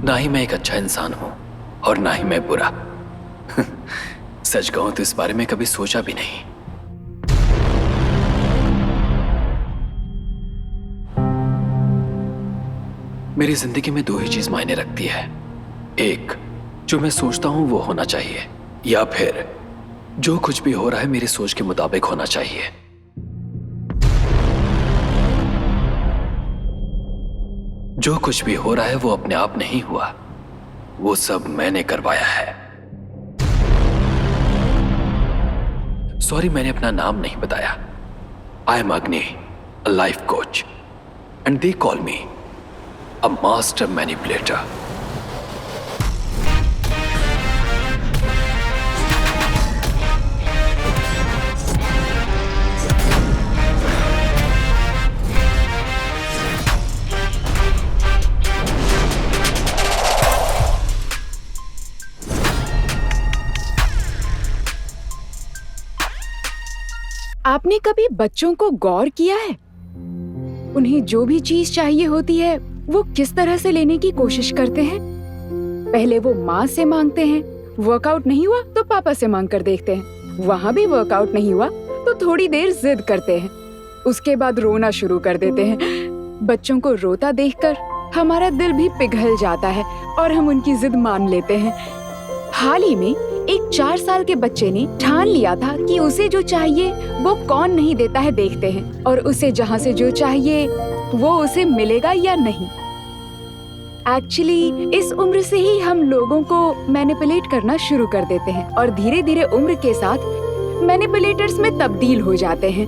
ना ही मैं एक अच्छा इंसान हूं और ना ही मैं बुरा। सच कहूं तो इस बारे में कभी सोचा भी नहीं। मेरी जिंदगी में दो ही चीज मायने रखती है, एक जो मैं सोचता हूं वो होना चाहिए, या फिर जो कुछ भी हो रहा है मेरी सोच के मुताबिक होना चाहिए। जो कुछ भी हो रहा है वो अपने आप नहीं हुआ, वो सब मैंने करवाया है। सॉरी, मैंने अपना नाम नहीं बताया। आई एम अग्नि, अ life coach, and they call me a master manipulator. आपने कभी बच्चों को गौर किया है? उन्हें जो भी चीज चाहिए होती है वो किस तरह से लेने की कोशिश करते हैं। पहले वो माँ से मांगते हैं, वर्कआउट नहीं हुआ तो पापा से मांग कर देखते हैं, वहाँ भी वर्कआउट नहीं हुआ तो थोड़ी देर जिद करते हैं, उसके बाद रोना शुरू कर देते हैं। बच्चों को रोता देखकर हमारा दिल भी पिघल जाता है और हम उनकी जिद मान लेते हैं। हाल ही में एक 4 साल के बच्चे ने ठान लिया था कि उसे जो चाहिए वो कौन नहीं देता है देखते हैं, और उसे जहाँ से जो चाहिए वो उसे मिलेगा या नहीं। एक्चुअली इस उम्र से ही हम लोगों को मैनिपुलेट करना शुरू कर देते हैं और धीरे धीरे उम्र के साथ मैनिपुलेटर्स में तब्दील हो जाते हैं।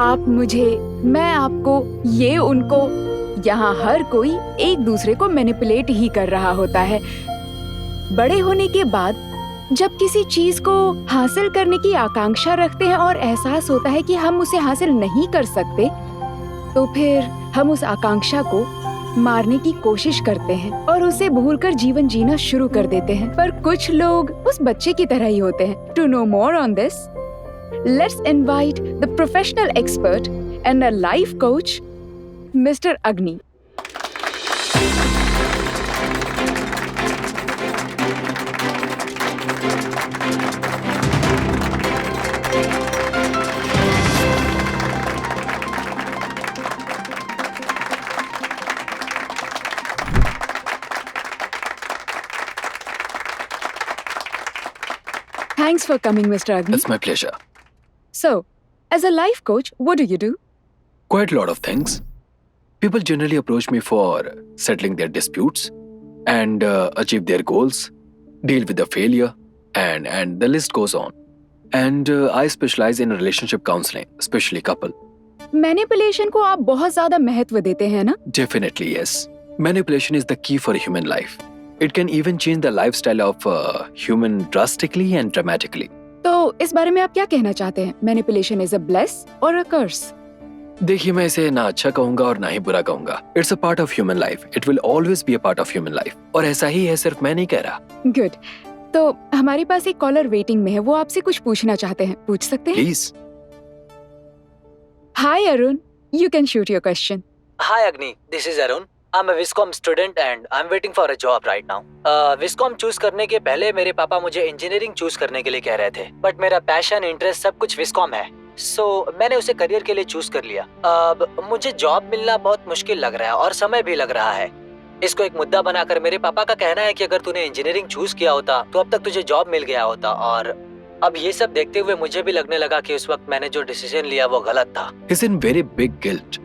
आप मुझे, मैं आपको, ये उनको, यहाँ हर कोई एक दूसरे को मैनिपुलेट ही कर रहा होता है। बड़े होने के बाद जब किसी चीज को हासिल करने की आकांक्षा रखते हैं और एहसास होता है कि हम उसे हासिल नहीं कर सकते, तो फिर हम उस आकांक्षा को मारने की कोशिश करते हैं और उसे भूलकर जीवन जीना शुरू कर देते हैं। पर कुछ लोग उस बच्चे की तरह ही होते हैं। To know more on this, let's invite the professional expert and a life coach, mister Agni. Thanks for coming, Mr. Agni. It's my pleasure. So, as a life coach, what do you do? Quite a lot of things. People generally approach me for settling their disputes and achieve their goals, deal with the failure, and the list goes on. And I specialize in relationship counseling, especially couple. Manipulation को आप बहुत ज्यादा महत्व देते हैं ना? Definitely yes. Manipulation is the key for human life. It can even change the lifestyle of human drastically and dramatically. तो इस बारे में आप क्या कहना चाहते हैं? Manipulation is a bless or a curse? देखिए, मैं इसे ना अच्छा कहूंगा और ना ही बुरा कहूंगा। It's a part of human life. It will always be a part of human life. और ऐसा ही है, सिर्फ मैं नहीं कह रहा। Good. तो हमारे पास एक कॉलर वेटिंग में है, वो आपसे कुछ पूछना चाहते हैं, पूछ सकते हैं? Please. Hi Arun, you can shoot your question. Hi Agni, this is Arun. I'm a Viscom student and I'm waiting for a job right now. Viscom choose करने के पहले मेरे पापा मुझे इंजीनियरिंग चूज करने के लिए कह रहे थे, बट मेरा पैशन, इंटरेस्ट सब कुछ विस्कॉम है, सो मैंने उसे करियर के लिए चूज कर लिया। अब मुझे जॉब मिलना बहुत मुश्किल लग रहा है और समय भी लग रहा है। इसको एक मुद्दा बनाकर मेरे पापा का कहना है कि अगर तूने इंजीनियरिंग चूज किया होता तो अब तक तुझे जॉब मिल गया होता, और अब ये सब देखते हुए मुझे भी लगने लगा कि उस वक्त मैंने जो डिसीजन लिया वो गलत था। Is in very big guilt.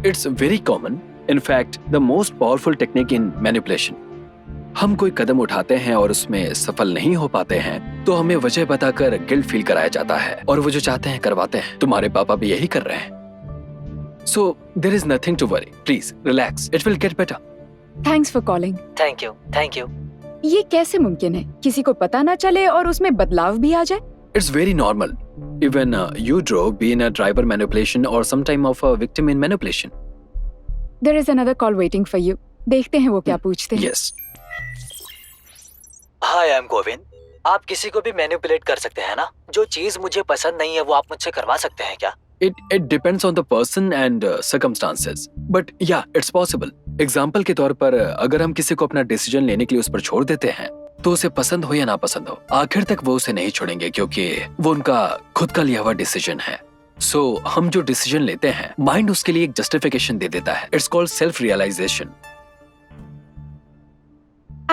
It's very common. In fact, the most powerful technique in manipulation. हम कोई कदम उठाते हैं और उसमें सफल नहीं हो पाते हैं तो हमें वजह बताकर गिल्ट फील कराया जाता है और वो जो चाहते हैं करवाते हैं। तुम्हारे पापा भी यही कर रहे हैं। So there is nothing to worry. Please relax. It will get better. Thanks for calling. Thank you. ये कैसे मुमकिन है? किसी को पता ना चले और उसमें बदलाव भी आ जाए? It's very normal. Even you drove be in a driver manipulation or some time of a victim in manipulation. There is another call waiting for you. देखते हैं वो क्या पूछते हैं। Yes. Hi, I am Govind. आप किसी को भी मैनिपुलेट कर सकते हैं ना? जो चीज मुझे पसंद नहीं है वो आप मुझसे करवा सकते हैं क्या? It depends on the person and circumstances. But yeah, it's possible. Example के तौर पर अगर हम किसी को अपना डिसीजन लेने के लिए उस पर छोड़ देते हैं तो उसे पसंद हो या ना पसंद हो, आखिर तक वो उसे नहीं छोड़ेंगे क्योंकि वो उनका खुद का लिया हुआ डिसीजन है। सो हम जो डिसीजन लेते हैं माइंड उसके लिए एक जस्टिफिकेशन दे देता है। It's called self realization.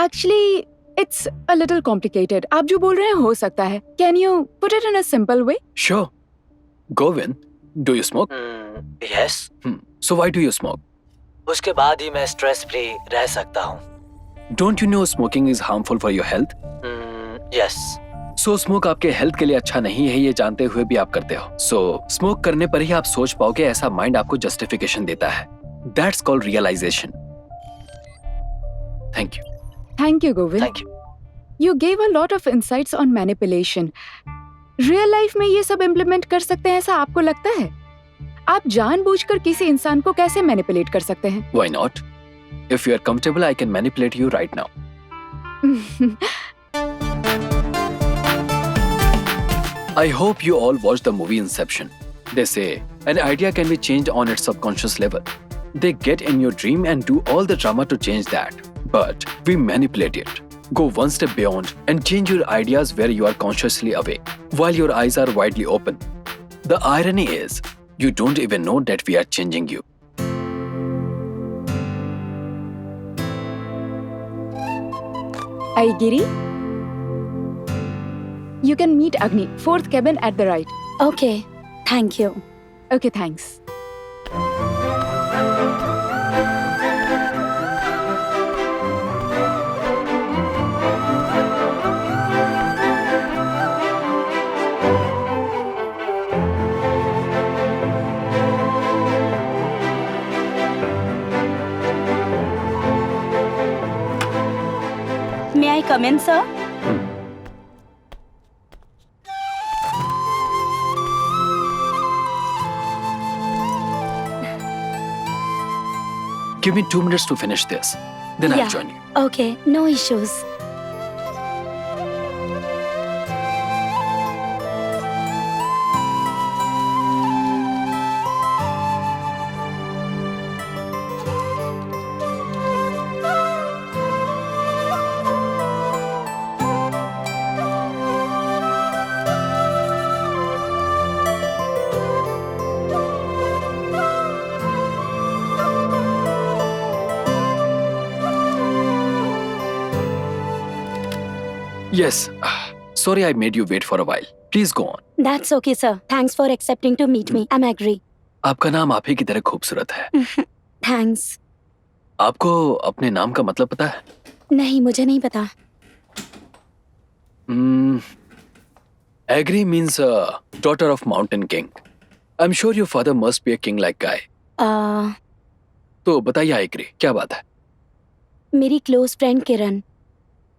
Actually it's a little complicated. आप जो बोल रहे हैं हो सकता है। Can you put it in a simple way? Sure. Govind, do you smoke? Yes. So why do you smoke? उसके बाद ही मैं स्ट्रेस फ्री रह सकता हूँ। Don't you know smoking is harmful for your health? Yes. So smoke आपके health के लिए अच्छा नहीं है, ये जानते हुए भी आप करते हो। सो स्मोक करने पर ही आप सोच पाओगे, ऐसा माइंड आपको जस्टिफिकेशन देता है। That's called realization. Thank you. Thank you, Govind. Thank you. You gave a lot of insights on manipulation. Real life में ये सब implement कर सकते हैं ऐसा आपको लगता है? आप जानबूझकर किसी इंसान को कैसे मैनिपुलेट कर सकते हैं? Why not? If you are comfortable, I can manipulate you right now. I hope you all watched the movie Inception. They say an idea can be changed on its subconscious level. They get in your dream and do all the drama to change that. But we manipulate it. Go one step beyond and change your ideas where you are consciously awake, while your eyes are widely open. The irony is, you don't even know that we are changing you. Aigiri, you can meet Agni, 4th cabin at the right. Okay, thank you. Okay, thanks. May I come in, sir? Give me 2 minutes to finish this. Then I'll Yeah. join you. Okay, no issues. Yes. Sorry I made you wait for a while. Please go on. That's okay, sir. Thanks for accepting to meet me. I'm agree. आपका नाम आप ही की तरह खूबसूरत है। Thanks. आपको अपने नाम का मतलब पता है? नहीं, मुझे नहीं पता. Agri means daughter of mountain king. I'm sure your father must be a king like guy. तो बताइए आइग्री, क्या बात है? मेरी क्लोज फ्रेंड किरण,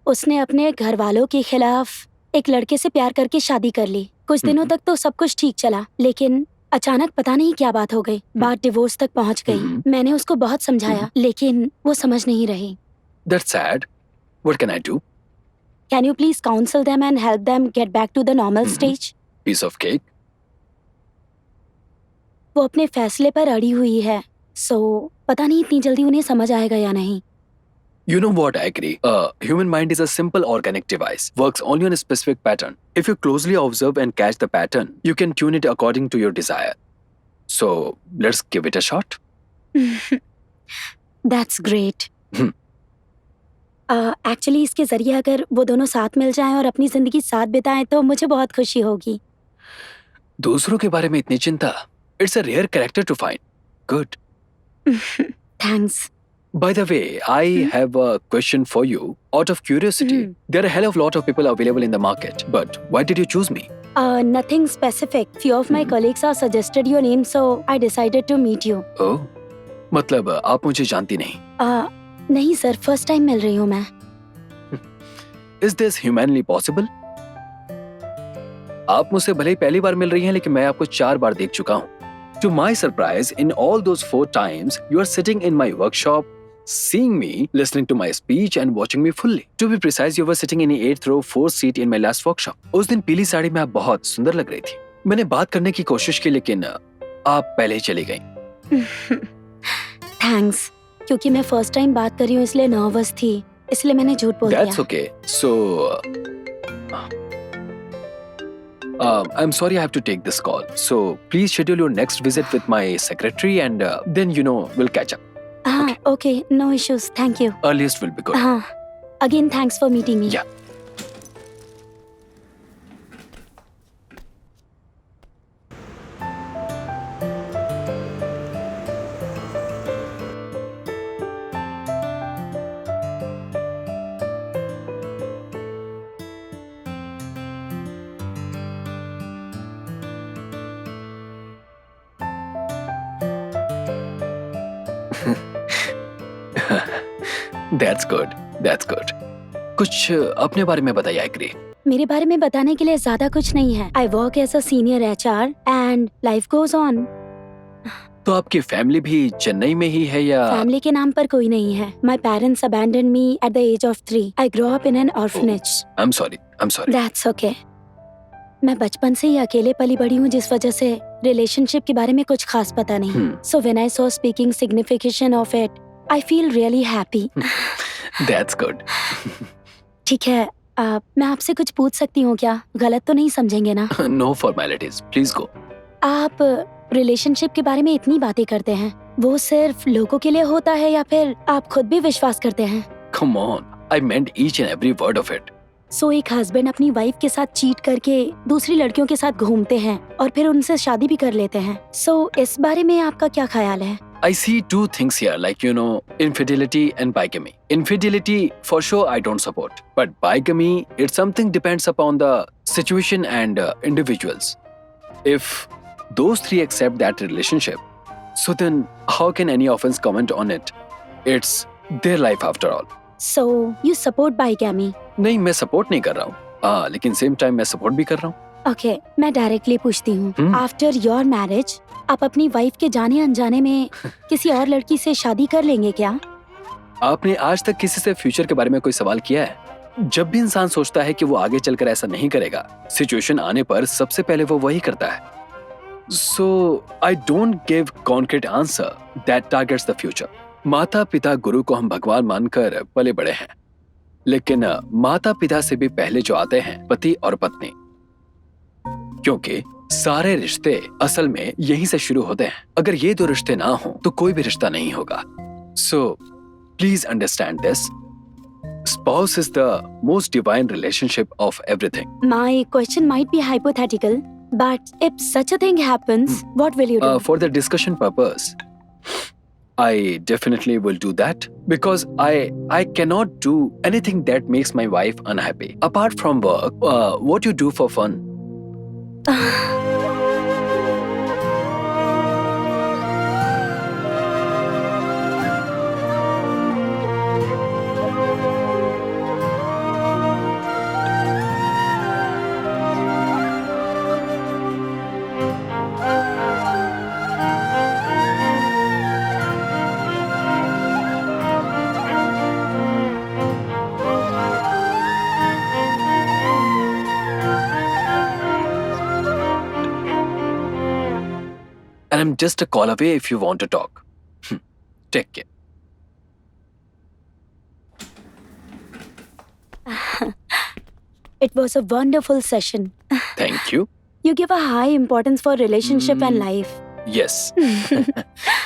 उसने अपने घर वालों के खिलाफ एक लड़के से प्यार करके शादी कर ली. कुछ दिनों तक तो सब कुछ ठीक चला, लेकिन अचानक पता नहीं क्या बात हो गई. बात डिवोर्स तक पहुंच गई. मैंने उसको बहुत समझाया, लेकिन वो समझ नहीं रही. That's sad. What can I do? Can you please counsel them and help them get back to the normal stage? Piece of cake. वो अपने फैसले पर अड़ी हुई है, सो पता नहीं इतनी जल्दी उन्हें समझ आएगा या नहीं. You know what, I agree. Human mind is a simple organic device, works only on a specific pattern. If you closely observe and catch the pattern, you can tune it according to your desire. So, let's give it a shot. That's great. Actually, इसके जरिए अगर वो दोनों साथ मिल जाएं और अपनी जिंदगी साथ बिताएं तो मुझे बहुत खुशी होगी. दूसरों के बारे में इतनी चिंता. It's a rare character to find. Good. Thanks. By the way, I have a question for you. Out of curiosity, there are a hell of a lot of people available in the market. But why did you choose me? Nothing specific. Few of my colleagues have suggested your name, so I decided to meet you. Oh, मतलब आप मुझे जानती नहीं? नहीं sir, first time मिल रही हूँ मैं. Is this humanly possible? आप मुझसे भले ही पहली बार मिल रही हैं, लेकिन मैं आपको 4 बार देख चुका हूँ. To my surprise, in all those 4 times, you are sitting in my workshop, seeing me, listening to my speech and watching me fully. To be precise, you were sitting in the 8th row, 4th seat in my last workshop. उस दिन पीली साड़ी में आप बहुत सुंदर लग रही थी. मैंने बात करने की कोशिश की, लेकिन आप पहले ही चली गईं. Thanks. क्योंकि मैं फर्स्ट टाइम बात कर रही हूँ इसलिए नर्वस थी, इसलिए मैंने झूठ बोल That's दिया। okay. So, I'm sorry I have to take this call. So, please schedule your next visit with my secretary and then, we'll catch up. हाँ, okay, no issues, thank you. Earliest will be good. हाँ, again thanks for meeting me. Yeah. That's good. That's good. कुछ अपने बारे में बताइए आइक्री। मेरे बारे में बताने के लिए ज्यादा कुछ नहीं है। I work as a senior HR and life goes on. तो आपकी फैमिली भी चेन्नई में ही है या? फैमिली के नाम पर कोई नहीं है। My parents abandon me at the age of 3। I grow up in an orphanage. I'm sorry. That's okay. मैं बचपन से ही अकेले पली बड़ी हूँ, जिस वजह से रिलेशनशिप के बारे में कुछ खास पता नहीं। So when I saw speaking signification of it, I feel really happy. That's good. ठीक है, मैं आपसे कुछ पूछ सकती हूँ क्या? गलत तो नहीं समझेंगे ना? No formalities. Please go. आप रिलेशनशिप के बारे में इतनी बातें करते हैं, वो सिर्फ लोगों के लिए होता है या फिर आप खुद भी विश्वास करते हैं? Come on. I meant each and every word of it. सो एक हस्बैंड अपनी वाइफ के साथ चीट करके दूसरी लड़कियों के साथ घूमते हैं और फिर उनसे शादी भी कर लेते हैं। सो इस बारे में आपका क्या ख्याल है? I see two things here, like, infidelity and bigamy. Infidelity, for sure, I don't support. But bigamy, it's something depends upon the situation and individuals. If those three accept that relationship, so then how can any of us comment on it? It's their life after all. So you support bigamy? नहीं, मैं support नहीं कर रहा हूँ, लेकिन same time मैं support भी कर रहा हूँ। ओके, मैं डायरेक्टली पूछती हूँ। आफ्टर योर मैरिज आप अपनी वाइफ के जाने अनजाने में किसी और लड़की से शादी कर लेंगे क्या? आपने आज तक किसी से फ्यूचर के बारे में कोई सवाल किया है? जब भी इंसान सोचता है कि वो आगे चलकर ऐसा नहीं करेगा, सिचुएशन आने पर सबसे पहले वो वही करता है। So I don't give concrete answer that targets the future. माता पिता गुरु को हम भगवान मानकर पले बड़े हैं, लेकिन माता पिता से भी पहले जो आते हैं पति और पत्नी, क्योंकि सारे रिश्ते असल में यहीं से शुरू होते हैं। अगर ये दो रिश्ते ना हो तो कोई भी रिश्ता नहीं होगा। So please understand this. Spouse is the most divine relationship of everything. My question might be hypothetical, but if such a thing happens, what will you do? For the discussion purpose, I definitely will do that because I cannot do anything that makes my wife unhappy. Apart from work, what you do for fun? And I'm just a call away if you want to talk. Take care. It was a wonderful session. Thank you. You give a high importance for relationship and life. Yes.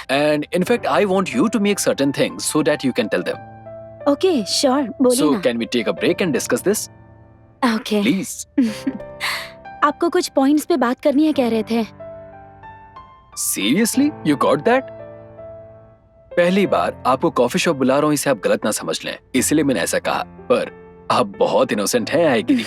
And in fact, I want you to make certain things so that you can tell them. Okay, sure. बोलिए So ना। can we take a break and discuss this? Okay. Please. आपको कुछ points पे बात करनी है कह रहे थे। Seriously? You got that? पहली बार आपको कॉफी शॉप बुला रहा हूँ, इसे आप गलत ना समझ लें, इसलिए मैंने ऐसा कहा, पर आप बहुत इनोसेंट हैं आइगिरी।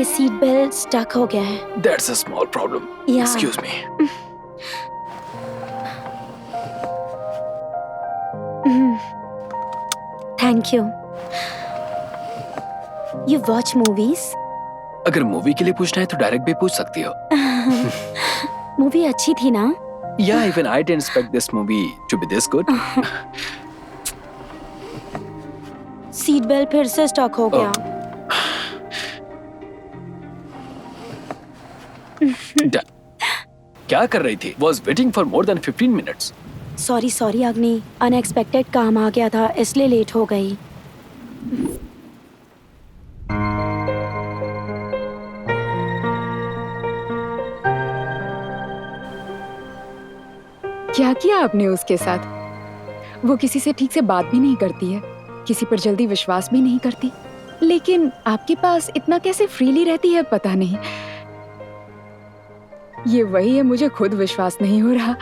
सीट बेल्ट स्टक हो गया है। That's a small problem. या excuse me. Thank you. You watch movies? अगर मूवी के लिए पूछना है तो डायरेक्ट भी पूछ सकती हो। मूवी अच्छी थी ना? Yeah, even I didn't expect this movie to be this good. Seat belt फिर से स्टक हो गया। Done. क्या कर रही थी? Was waiting for more than 15 minutes. Sorry अग्नि, अनएक्सपेक्टेड काम आ गया था इसलिए लेट हो गई। क्या किया आपने उसके साथ? वो किसी से ठीक से बात भी नहीं करती है, किसी पर जल्दी विश्वास भी नहीं करती, लेकिन आपके पास इतना कैसे फ्रीली रहती है पता नहीं। ये वही है, मुझे खुद विश्वास नहीं हो रहा।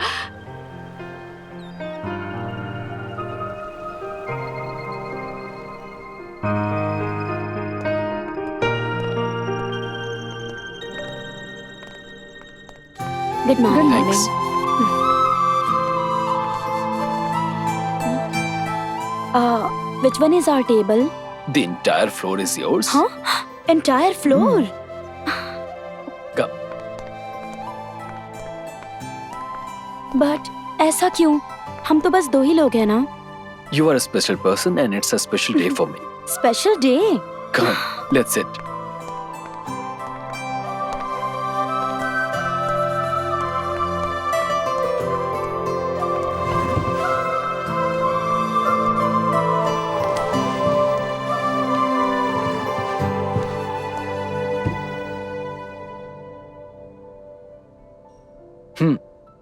Good morning. Thanks. Which one is our table? The entire floor is yours. Huh? Entire floor? Come. But ऐसा क्यों? हम तो बस 2 ही लोग हैं ना? You are a special person and it's a special day for me. Special day? Come, let's sit.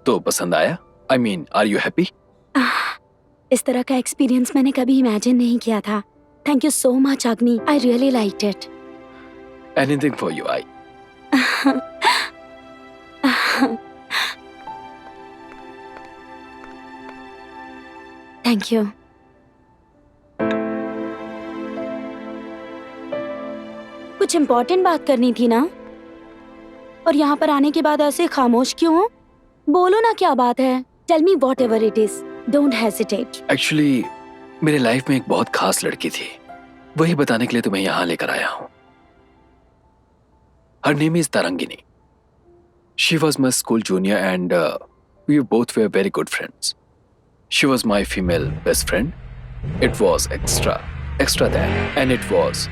तो पसंद आया? I mean, are you happy? इस तरह का एक्सपीरियंस मैंने कभी इमेजिन नहीं किया था। थैंक यू सो मच अग्नि, I really liked it. Anything for you, I. Thank you. कुछ इम्पोर्टेंट बात करनी थी ना? और यहाँ पर आने के बाद ऐसे खामोश क्यों हो? बोलो ना क्या बात है। Tell me whatever it is, don't hesitate. Actually, मेरे लाइफ में एक बहुत खास लड़की थी, वही बताने के लिए तुम्हें यहाँ लेकर आया हूँ। Her name is Tarangini. She was my school junior and we both were very good friends. She was my female best friend. It was extra there, and it was.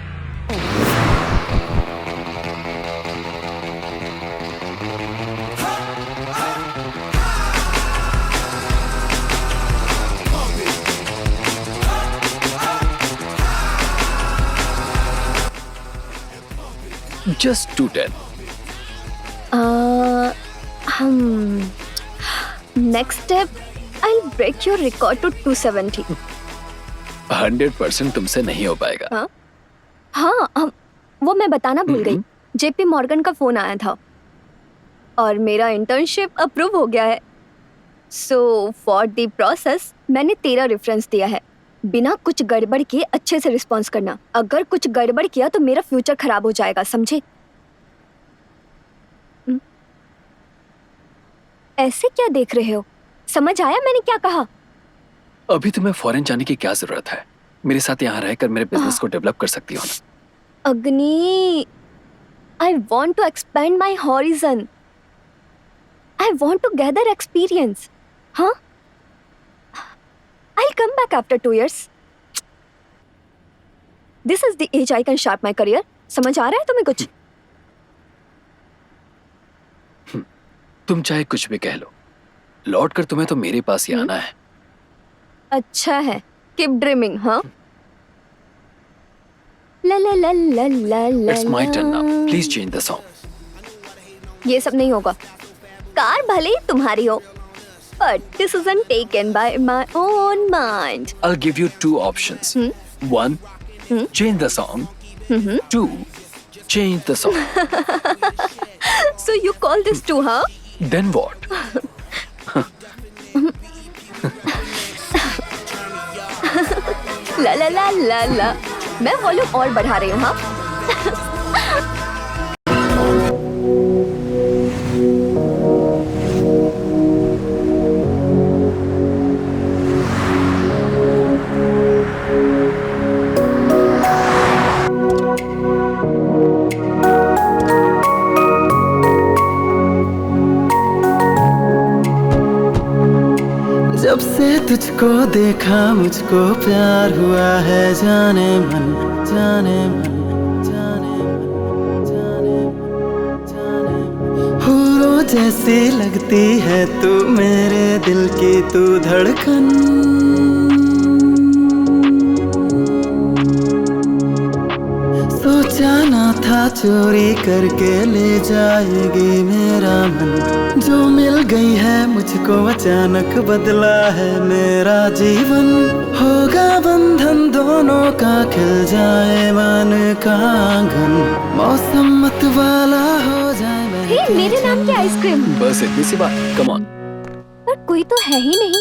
Just 210. Next step, I'll break your record to 270. 100% तुमसे नहीं हो पाएगा। हाँ, वो मैं बताना भूल गई। जेपी मॉर्गन का फोन आया था और मेरा इंटर्नशिप अप्रूव हो गया है। सो फॉर द प्रोसेस मैंने तेरा रेफरेंस दिया है। बिना कुछ गड़बड़ किए अच्छे से रिस्पॉन्स करना। अगर कुछ गड़बड़ किया तो मेरा फ्यूचर खराब हो जाएगा, समझे? ऐसे क्या देख रहे हो? समझ आया मैंने क्या कहा? अभी तुम्हें फॉरेन जाने की क्या जरूरत है? मेरे साथ यहाँ रहकर मेरे बिजनेस को डेवलप कर सकती हो ना। अग्नि, I want to expand my horizon. I want to gather experience. Huh? I'll come back after 2 years. This is the age I can start my career. समझ आ रहा है तुम्हें कुछ? तुम चाहे कुछ भी कह लो, लौट कर तुम्हें तो मेरे पास ही आना है। अच्छा है, keep dreaming, हाँ? ला ला ला ला ला ला। It's my turn now. Please change the song. ये सब नहीं होगा। कार भले ही तुम्हारी हो, but decision taken by my own mind. I'll give you 2 options. 1, change the song. 2, change the song. So you call this too, huh? Then what? ला ला ला ला ला। मैं volume और बढ़ा रही हूँ, हाँ? तुझको देखा मुझको प्यार हुआ है, जाने मन जाने मन जाने मन जाने मन जाने मन। हूरों जैसी लगती है तू मेरे दिल की तू धड़कन, सोचा ना था चोरी करके ले जाएगी मेरा मन। जो मिल गई है मुझको अचानक बदला है मेरा जीवन, होगा बंधन दोनों का, खिल जाए मन का आंगन, मौसम मत वाला हो जाए। हे, मेरे नाम की आइसक्रीम। बस इतनी सी बात, कम ऑन। पर कोई तो है ही नहीं।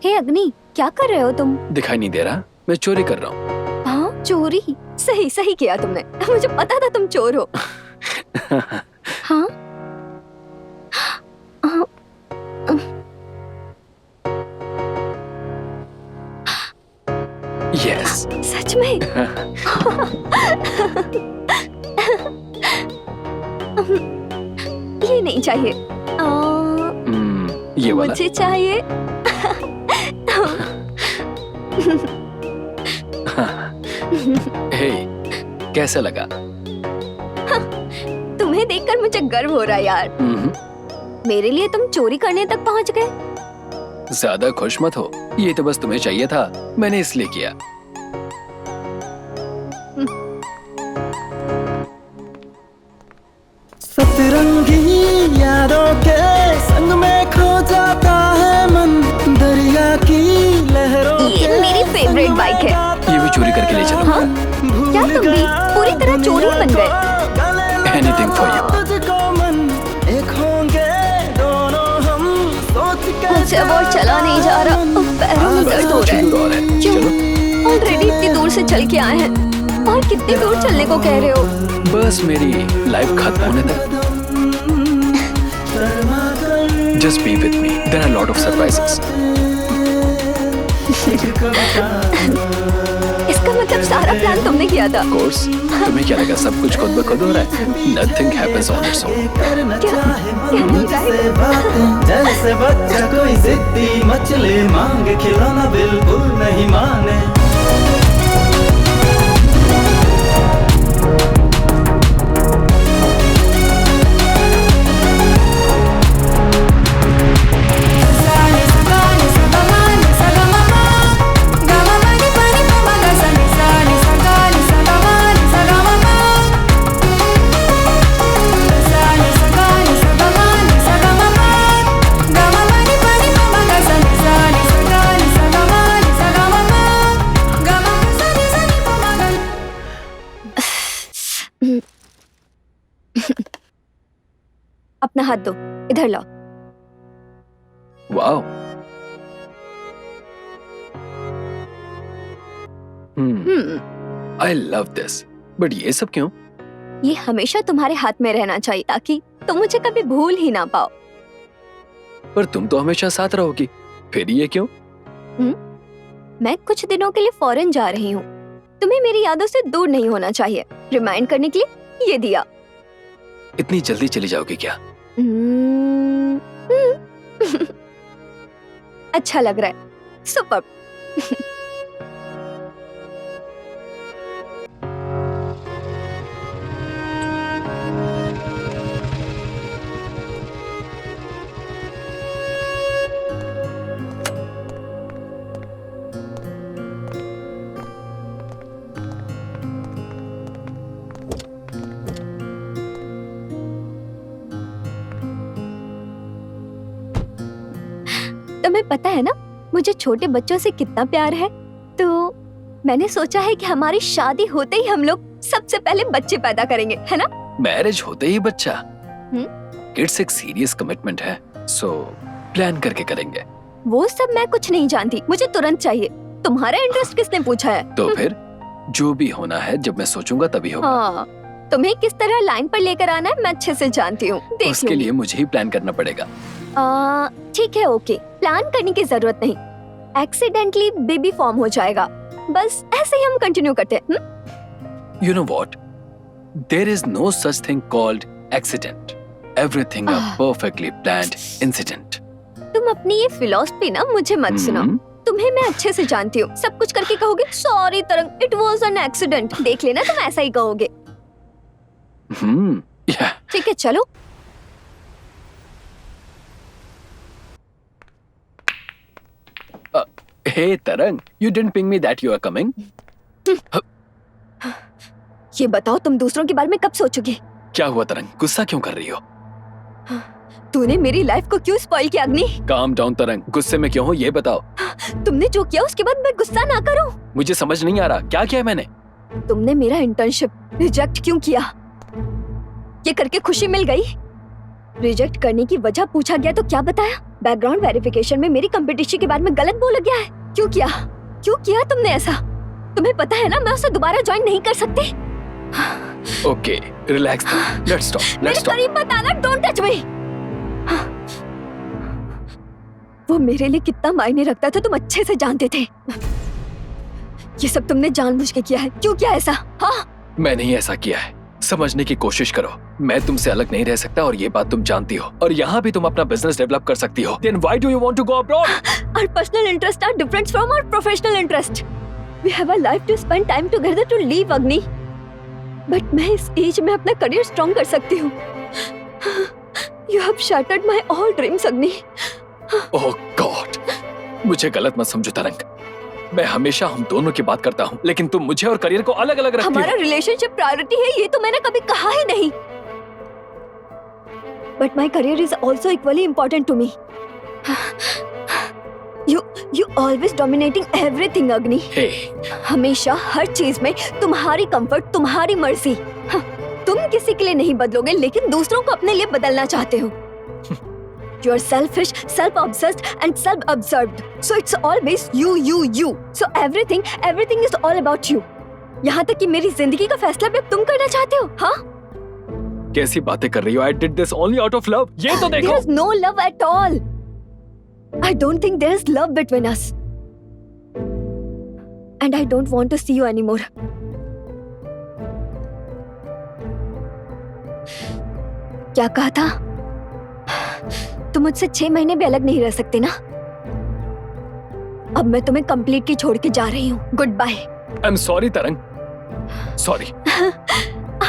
हे अग्नि, क्या कर रहे हो तुम? दिखाई नहीं दे रहा? मैं चोरी कर रहा हूँ। हाँ, चोरी? सही सही किया तुमने, मुझे पता था तुम चोर हो। हाँ? यस। सच में? ये नहीं चाहिए। ये वाला? मुझे चाहिए। हे, कैसा लगा? तुम्हें देखकर मुझे गर्व हो रहा है यार। मेरे लिए तुम चोरी करने तक पहुंच गए। ज्यादा खुश मत हो, ये तो बस तुम्हें चाहिए था, मैंने इसलिए किया। सतरंगी यादों के संग में खो जाता है मन, दरिया की लहरों ये के मेरी फेवरेट बाइक है। ये भी चोरी करके ले चलो। हाँ? क्या तुम भी पूरी तरह चोरी बन गए? Anything for you. तुझको मन एक होंगे दोनों हम, सोच के मुझसे वो चला नहीं जा रहा, पैरों में दर्द हो रहा है। दूर और है। क्यों? चलो। ऑलरेडी इतनी दूर से चल के आए हैं, और कितनी दूर चलने को कह रहे हो? बस मेरी लाइफ खत्म होने तक। Just be with me. There are a lot of surprises. इसका मतलब सारा प्लान तुमने किया था? Of course. तुम्हें क्या लगा सब कुछ खुद ब खुद हो रहा है? Nothing happens on its own. जैसे बच्चा कोई जिद्दी मछली मांगे, खिलौना बिल्कुल नहीं माने। अपना हाथ दो, इधर लाओ। Wow. I love this. But ये सब क्यों? ये हमेशा तुम्हारे हाथ में रहना चाहिए ताकि तुम मुझे कभी भूल ही ना पाओ। पर तुम तो हमेशा साथ रहोगी, फिर ये क्यों? मैं कुछ दिनों के लिए फॉरेन जा रही हूँ, तुम्हें मेरी यादों से दूर नहीं होना चाहिए, रिमाइंड करने के लिए ये दिया। इतनी जल्दी चली जाओगी क्या? अच्छा लग रहा है, सुपर। तुम्हें पता है ना मुझे छोटे बच्चों से कितना प्यार है, तो मैंने सोचा है कि हमारी शादी होते ही हम लोग सबसे पहले बच्चे पैदा करेंगे, है ना? मैरिज होते ही बच्चा? किड्स एक सीरियस कमिटमेंट है, सो प्लान करके करेंगे। वो सब मैं कुछ नहीं जानती, मुझे तुरंत चाहिए। तुम्हारा इंटरेस्ट किसने पूछा है? तो फिर जो भी होना है जब मैं सोचूंगा तभी होगा। हाँ, तुम्हें किस तरह लाइन पर लेकर आना है मैं अच्छे से जानती हूँ, देख उसके लिए मुझे ही प्लान करना पड़ेगा। ठीक है, ओके, प्लान करने की जरूरत नहीं, एक्सीडेंटली बेबी फॉर्म हो जाएगा, बस ऐसे ही हम कंटिन्यू करते हैं। You know what? There is no such thing called accident. Everything a perfectly planned incident. तुम तुम अपनी ये फिलॉसफी ना मुझे मत सुनाओ। तुम्हें मैं अच्छे से जानती हूँ। सब कुछ करके कहोगे सॉरी तरंग, इट वाज एन एक्सीडेंट। देख लेना तुम ऐसा ही कहोगे। ठीक है चलो। Hey Tarang, you didn't ping me that you are coming. ये बताओ तुम दूसरों के बारे में कब सोचोगे? क्या हुआ तरंग, गुस्सा क्यों कर रही हो? तूने मेरी लाइफ को क्यों स्पॉइल किया अग्नि? काम डाउन तरंग, गुस्से में क्यों हो ये बताओ। तुमने जो किया उसके बाद मैं गुस्सा ना करूं? मुझे समझ नहीं आ रहा, क्या किया मैंने? तुमने मेरा इंटर्नशिप रिजेक्ट क्यों किया? ये करके खुशी मिल गई? रिजेक्ट करने की वजह पूछा गया तो क्या बताया? बैकग्राउंड वेरिफिकेशन में मेरी कंपटीशन के बारे में गलत बोला गया है। क्यों किया? क्यों किया तुमने ऐसा? तुम्हें पता है ना मैं उसे दोबारा ज्वाइन नहीं कर सकती। ओके, रिलैक्स, लेट्स टॉक, मेरे करीब मत आना, डोंट टच मी। वो मेरे लिए कितना मायने रखता था तुम अच्छे से जानते थे। ये सब तुमने जानबूझ के किया है। क्यों किया ऐसा? हाँ? मैंने ही ऐसा किया है। समझने की कोशिश करो, मैं तुमसे अलग नहीं रह सकता और ये बात तुम जानती हो। और यहाँ भी तुम अपना बिजनेस डेवलप कर सकती हो। Then why do you want to go abroad? Our personal interests are different from our professional interest. We have a life to spend time together to live, Agni. But मैं इस as में अपना career strong कर सकती हूँ। You have shattered my all dreams, Agni. Oh God, मुझे गलत मत समझो तरंग। मैं हमेशा हम दोनों की बात करता हूँ, लेकिन तुम मुझे और करियर को अलग अलग रखती हमारा हो। रिलेशनशिप प्रायोरिटी है ये तो मैंने कभी कहा ही नहीं। But my career is also equally important to me. You always dominating everything, Agni. Hey, हमेशा हर चीज में तुम्हारी कंफर्ट, तुम्हारी मर्जी। हाँ, तुम किसी के लिए नहीं बदलोगे, लेकिन दूसरों को अपने लिए बदलना चाहते हो। You are selfish, self-obsessed, and self-absorbed. So it's always you, you, you. So everything is all about you. यहाँ तक कि मेरी जिंदगी का फैसला भी अब तुम करना चाहते हो, हाँ? कैसी बातें कर रही हो? I did this only out of love. ये तो देखो। There is no love at all. I don't think there is love between us. And I don't want to see you anymore. क्या कहा था? तुम मुझसे 6 महीने भी अलग नहीं रह सकते ना? अब मैं तुम्हें कंप्लीटली छोड़ के जा रही हूँ। Good bye. I'm sorry तरंग, sorry.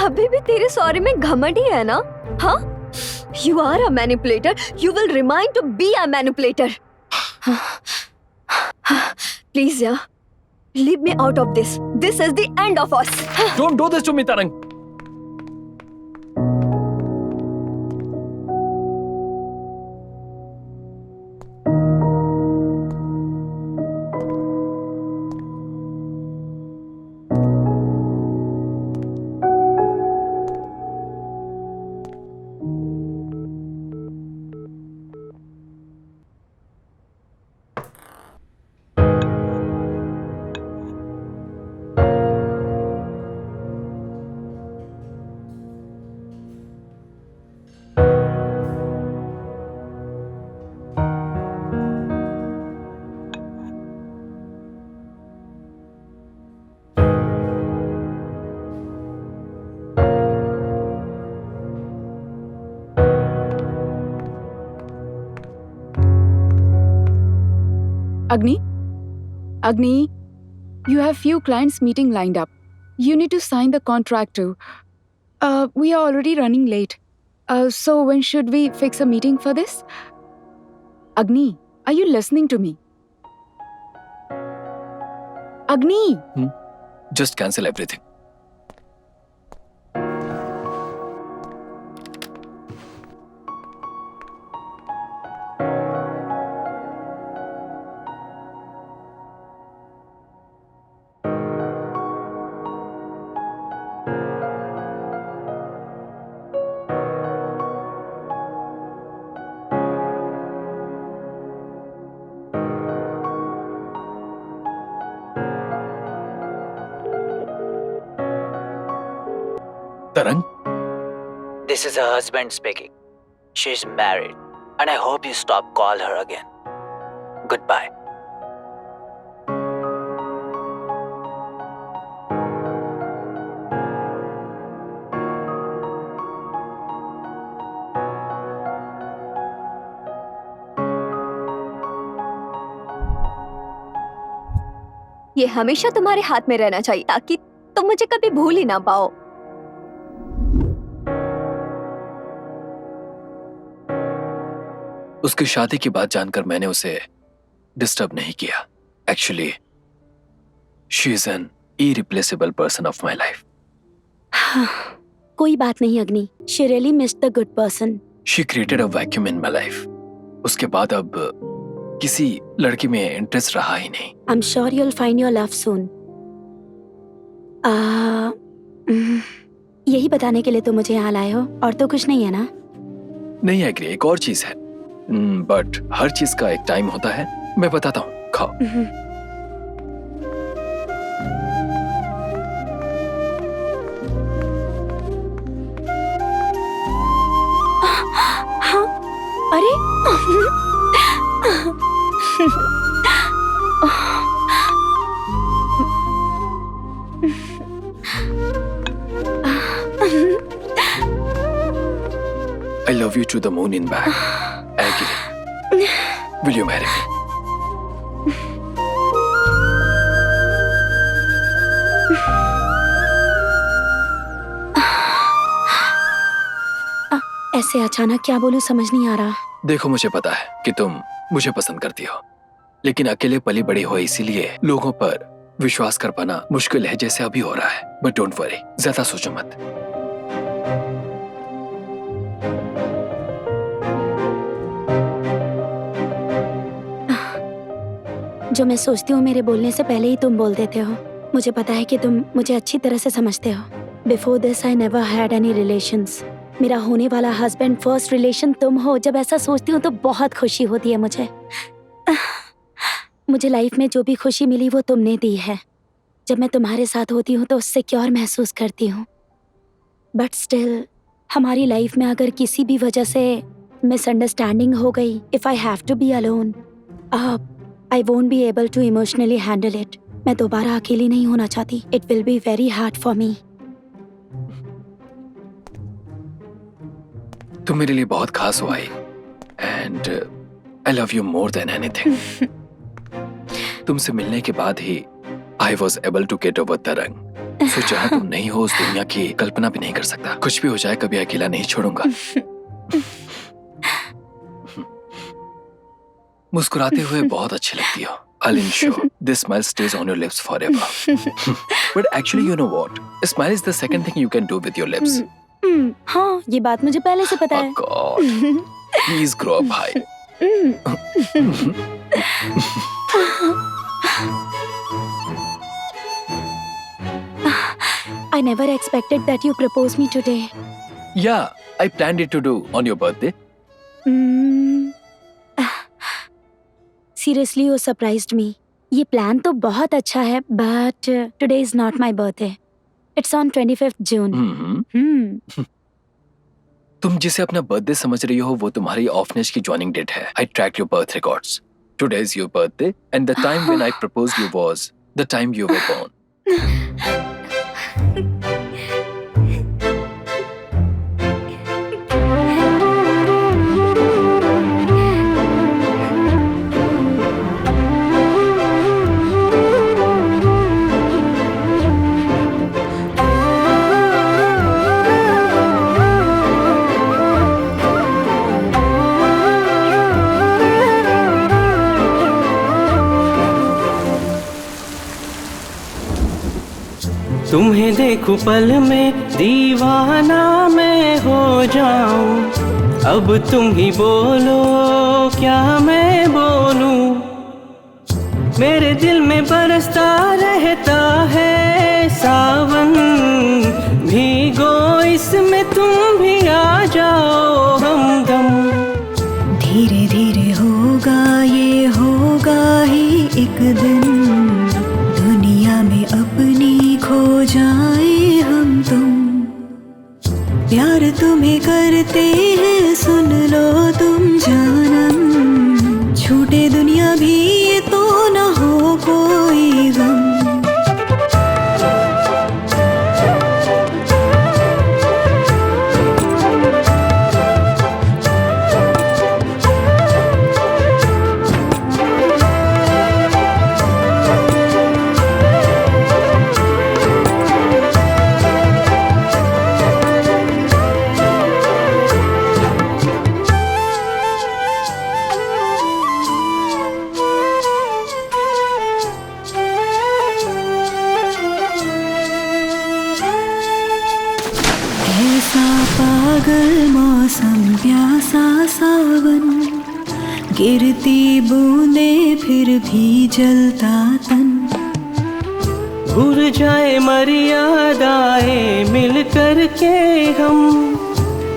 अभी भी तेरे सॉरी में घमंड ही है ना? हाँ? You are a manipulator. You will remain to be a manipulator. Please, yeah. Leave me out of this. This is the end of us. Don't do this to me तरंग. Agni, you have few clients meeting lined up. You need to sign the contract too. We are already running late. So when should we fix a meeting for this? Agni, are you listening to me? Agni! Just cancel everything. तरंग, This is her husband speaking. She's married, and I hope you stop call her again. Goodbye. ये हमेशा तुम्हारे हाथ में रहना चाहिए ताकि तुम मुझे कभी भूल ही ना पाओ। उसकी शादी की बात जानकर मैंने उसे डिस्टर्ब नहीं किया। Actually she is an irreplaceable person of my life. कोई बात नहीं अग्नि, she really missed the good person. She created a vacuum in my life. उसके बाद अब किसी लड़की में इंटरेस्ट रहा ही नहीं। I am sure you'll find your love soon. यही बताने के लिए तो मुझे यहाँ लाए हो, और तो कुछ नहीं है ना? नहीं एग्री, एक और चीज है, बट हर चीज का एक टाइम होता है। मैं बताता हूँ, खाओ। हाँ, अरे I love you to the moon in back. Agree. Will you marry me? ऐसे अचानक क्या बोलूं समझ नहीं आ रहा। देखो, मुझे पता है कि तुम मुझे पसंद करती हो, लेकिन अकेले पली बड़ी हो इसीलिए लोगों पर विश्वास कर पाना मुश्किल है, जैसे अभी हो रहा है। बट डोंट वरी, ज्यादा सोचो मत। जो मैं सोचती हूँ मेरे बोलने से पहले ही तुम बोल देते हो। मुझे पता है कि तुम मुझे अच्छी तरह से समझते हो। Before this I never had any relations. मेरा होने वाला हस्बैंड फर्स्ट रिलेशन तुम हो। जब ऐसा सोचती हूँ तो बहुत खुशी होती है मुझे। मुझे लाइफ में जो भी खुशी मिली वो तुमने दी है। जब मैं तुम्हारे साथ होती हूँ तो सिक्योर महसूस करती हूँ। बट स्टिल हमारी लाइफ में अगर किसी भी वजह से मिसअंडरस्टैंडिंग हो गई, if I have to be alone, I won't be able to emotionally handle it. मैं दोबारा अकेली नहीं होना चाहती। It will be very hard for me. तुम मेरे लिए बहुत खास हो I, and I love you more than anything. तुमसे मिलने के बाद ही I was able to get over the wrong. सो जहाँ तुम नहीं हो उस दुनिया की कल्पना भी नहीं कर सकता। कुछ भी हो जाए कभी अकेला नहीं छोड़ूंगा। मुस्कुराते हुए बहुत अच्छी लगती हो। I'll ensure this smile stays on your lips forever. But actually, you know what? A smile is the second thing you can do with your lips. हाँ, ये बात मुझे पहले से पता है। Oh God! Please grow up high. I never expected that you proposed me today. Yeah, I planned it to do on your birthday. Seriously, you surprised me. ये plan तो बहुत अच्छा है, but today is not my birthday. It's on 25th June. तुम जिसे अपना birthday समझ रही हो वो तुम्हारी ऑफनेस की ज्वाइनिंग डेट है। I tracked your birth records. Today is your birthday, and the time when I proposed you was the time you were born. तुम्हें देखूं पल में दीवाना मैं हो जाऊं। अब तुम ही बोलो क्या मैं बोलूं। मेरे दिल में बरसता रहता है सावन। भीगो इसमें तुम भी आ जाओ हमदम। धीरे धीरे होगा ये होगा ही एक दिन। दुनिया में अपनी खो जाए हम तुम। प्यार तुम्हें करते हैं सुन लो तुम जानम। छूटे दुनिया भी ये तो न हो कोई गम। सा पागल मौसम प्यासा सावन, गिरती बूंदे फिर भी जलता तन। भूल जाए मर्यादाएं मिल कर के हम,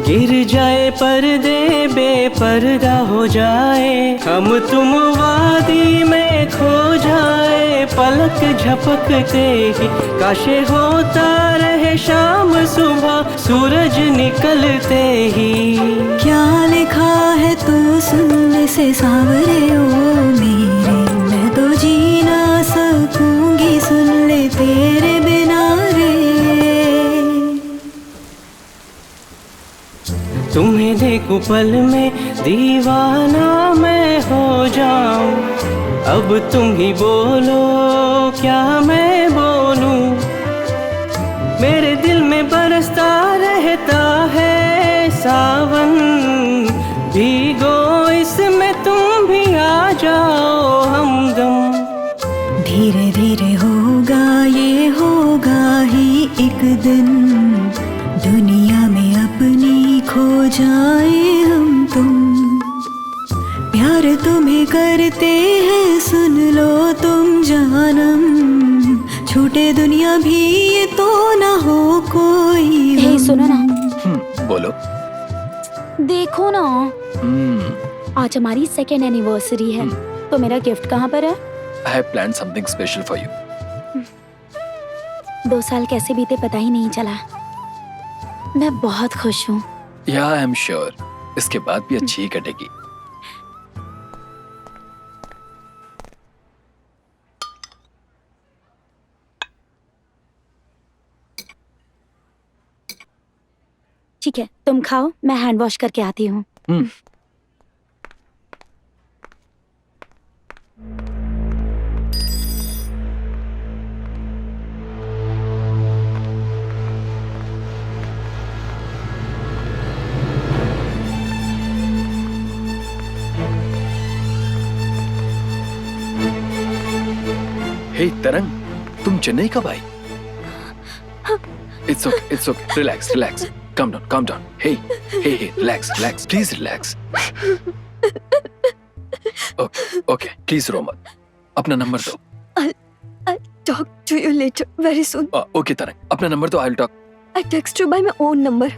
गिर जाए पर्दे बेपर्दा हो जाए हम तुम वादी में खो जाए, पलक झपकते ही काशे होता रहे शाम सुबह सूरज निकलते ही। क्या लिखा है तो सुनने से सांवरे ओ मेरे, मैं तो जी ना सकूंगी सुन ले तेरे बिना रे। तुम्हें देखूं पल में दीवाना मैं हो जाऊं, अब तुम ही बोलो क्या मैं बोलूं। मेरे दिल में बरसता रहता है सावन, भीगो इसमें तुम भी आ जाओ हमदम। धीरे धीरे होगा ये होगा ही एक दिन, दुनिया में अपनी खो जाए हम तुम। प्यार तुम्हें करते हैं सुन लो तुम जानम, छूटे दुनिया भी ये तो ना हो कोई। हे सुनो ना, बोलो। देखो ना, आज हमारी सेकेंड एनिवर्सरी है, तो मेरा गिफ्ट कहाँ पर है? I have planned something special for you. 2 साल कैसे बीते पता ही नहीं चला। मैं बहुत खुश हूँ। या आई एम श्योर इसके बाद भी अच्छी ही कटेगी। ठीक है, तुम खाओ, मैं हैंड वॉश करके आती हूँ। हे तरंग, तुम चेन्नई कब आई? It's okay. Relax. Calm down. Hey, relax. Please relax. Okay. Please रो मत. अपना नंबर दो. I'll talk to you later, very soon. Okay तरंग, अपना नंबर दो. I'll talk. I text you by my own number.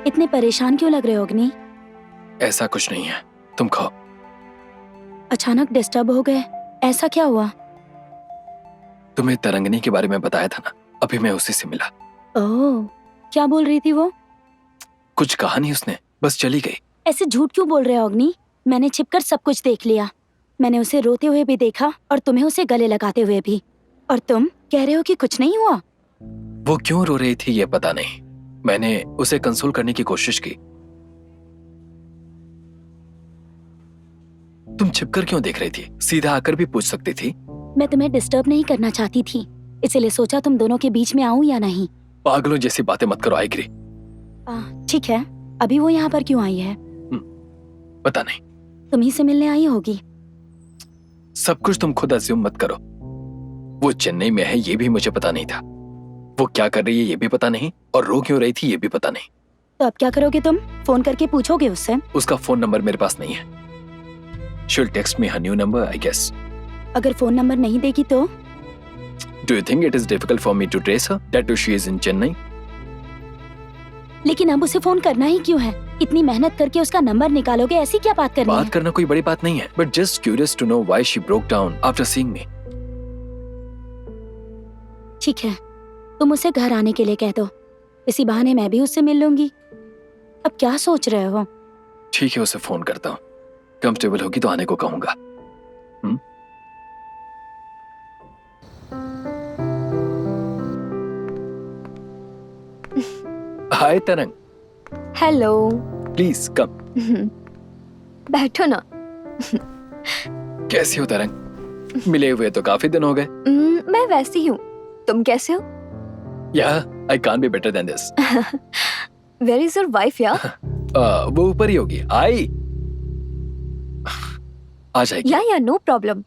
इतने परेशान क्यों लग रहे हो अग्नि? ऐसा कुछ नहीं है, तुम खाओ। अचानक डिस्टर्ब हो गए, ऐसा क्या हुआ? तुम्हें तरंगनी के बारे में बताया था ना, अभी मैं उसी से मिला। ओह, क्या बोल रही थी वो? कुछ कहा नहीं उसने, बस चली गई। ऐसे झूठ क्यों बोल रहे हो अग्नि? मैंने छिपकर सब कुछ देख लिया। मैंने उसे रोते हुए भी देखा और तुम्हें उसे गले लगाते हुए भी, और तुम कह रहे हो कि कुछ नहीं हुआ। वो क्यों रो रही थी ये पता नहीं, मैंने उसे कंसोल करने की कोशिश की। तुम छिपकर क्यों देख रही थी? सीधा आकर भी पूछ सकती थी। मैं तुम्हें डिस्टर्ब नहीं करना चाहती थी, इसलिए सोचा तुम दोनों के बीच में आऊं या नहीं। पागलों जैसी बातें मत करो आईगिरी। ठीक है, अभी वो यहाँ पर क्यों आई है? पता नहीं, तुम्ही से मिलने आई होगी। सब कुछ तुम खुद अज्यूम मत करो। वो चेन्नई में है ये भी मुझे पता नहीं था, वो क्या कर रही है ये भी पता नहीं, और रो क्यों रही थी ये भी पता नहीं। तो अब क्या करोगे तुम? फोन करके पूछोगे उससे? उसका फोन नंबर मेरे पास नहीं है। She'll text me her new number, I guess. अगर फोन नंबर नहीं देगी तो? Do you think it is difficult for me to trace her? That too she is in Chennai. लेकिन अब उसे फोन करना ही क्यों है? इतनी मेहनत करके उसका नंबर निकालोगे, ऐसी क्या बात करनी है? बात करना कोई बड़ी बात नहीं है, but just curious to know why she broke down after seeing me. ठीक है, तुम उसे घर आने के लिए कह दो, इसी बहाने मैं भी उससे मिल लूंगी। अब क्या सोच रहे हो? ठीक है, उसे फोन करता हूँ। कंफर्टेबल होगी तो आने को कहूंगा। हाय तरंग, हेलो। Please come. बैठो ना। कैसी हो तरंग? मिले हुए तो काफी दिन हो गए। मैं वैसी हूँ, तुम कैसे हो? Yeah I can't be better than this. Where is your wife यार? वो ऊपर ही होगी। आई आ जाएगी। या नो प्रॉब्लम।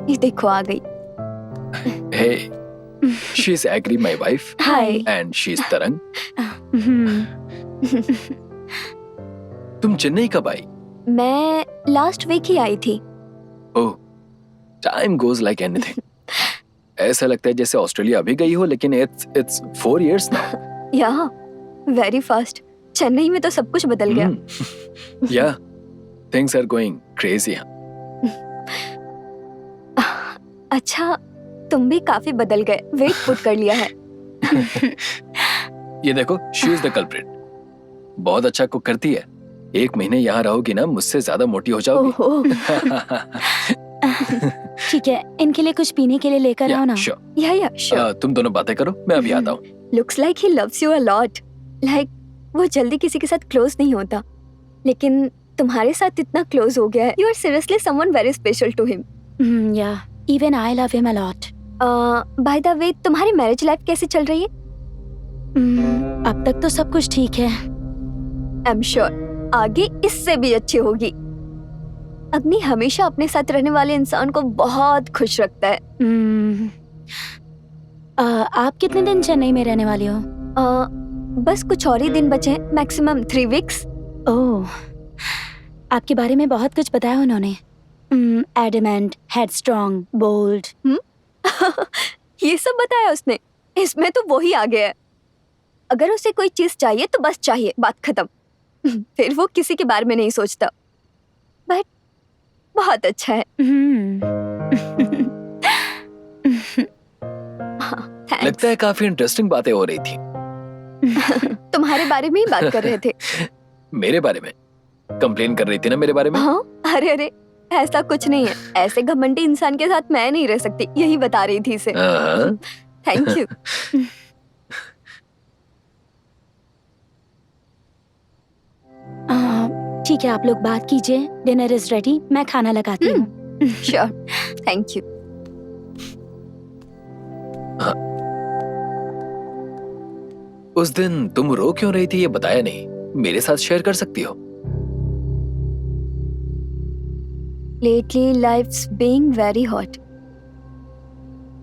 ये देखो आ गई। Hey, she's Agri, my wife, hi. and she's Tarang. तुम चेन्नई कब आई? मैं लास्ट वीक ही आई थी। ओह, time goes like anything. ऐसा लगता है जैसे ऑस्ट्रेलिया अभी गई हो, लेकिन it's 4 years now. या वेरी फास्ट। चेन्नई में तो सब कुछ बदल गया। Yeah, things are going crazy. अच्छा, तुम भी काफी बदल गए। वेट पुट कर लिया है। ये देखो, she is the culprit. बहुत अच्छा कुक करती है। 1 महीने यहाँ रहोगी ना, मुझसे ज्यादा मोटी हो जाओगी। ओहो। ठीक है, इनके लिए कुछ पीने के लिए लेकर आओ ना। sure. या श्योर। तुम दोनों बातें करो, मैं अभी आता हूँ। Looks like he loves you a lot. Like वो जल्दी किसी के साथ क्लोज नहीं होता, लेकिन तुम्हारे साथ इतना क्लोज हो गया है। You are seriously someone very special to him. या even I love him a lot. By the way, तुम्हारी मैरिज लाइफ कैसी चल रही है? अब तक तो सब कुछ ठीक है। आई एम श्योर आगे इससे भी अच्छी होगी। अग्नि हमेशा अपने साथ रहने वाले इंसान को बहुत खुश रखता है। आप कितने दिन चेन्नई में रहने वाली हो? बस कुछ और ही दिन बचे हैं, मैक्सिमम 3 वीक्स। ओह, आपके बारे में बहुत कुछ बताया उन्होंने। Adamant, headstrong, bold. ये सब बताया उसने? इसमें तो वो ही आ गया है। अगर उसे कोई चीज चाहिए तो बस चाहिए, बात खत्म। फिर वो किसी के बारे में नहीं सोचता। बट बहुत अच्छा है। Thanks. लगता है काफी इंटरेस्टिंग बातें हो रही थी। तुम्हारे बारे में ही बात कर रहे थे। मेरे बारे में? कंप्लेन कर रही थी ना मेरे बारे में? हाँ, अरे ऐसा कुछ नहीं है। ऐसे घमंडी इंसान के साथ मैं नहीं रह सकती, यही बता रही थी इसे। Thank you. ठीक है, आप लोग बात कीजिए। डिनर इज रेडी, मैं खाना लगाती हूँ। Sure, thank you. उस दिन तुम रो क्यों रही थी ये बताया नहीं। मेरे साथ शेयर कर सकती हो। Lately life's being very hot.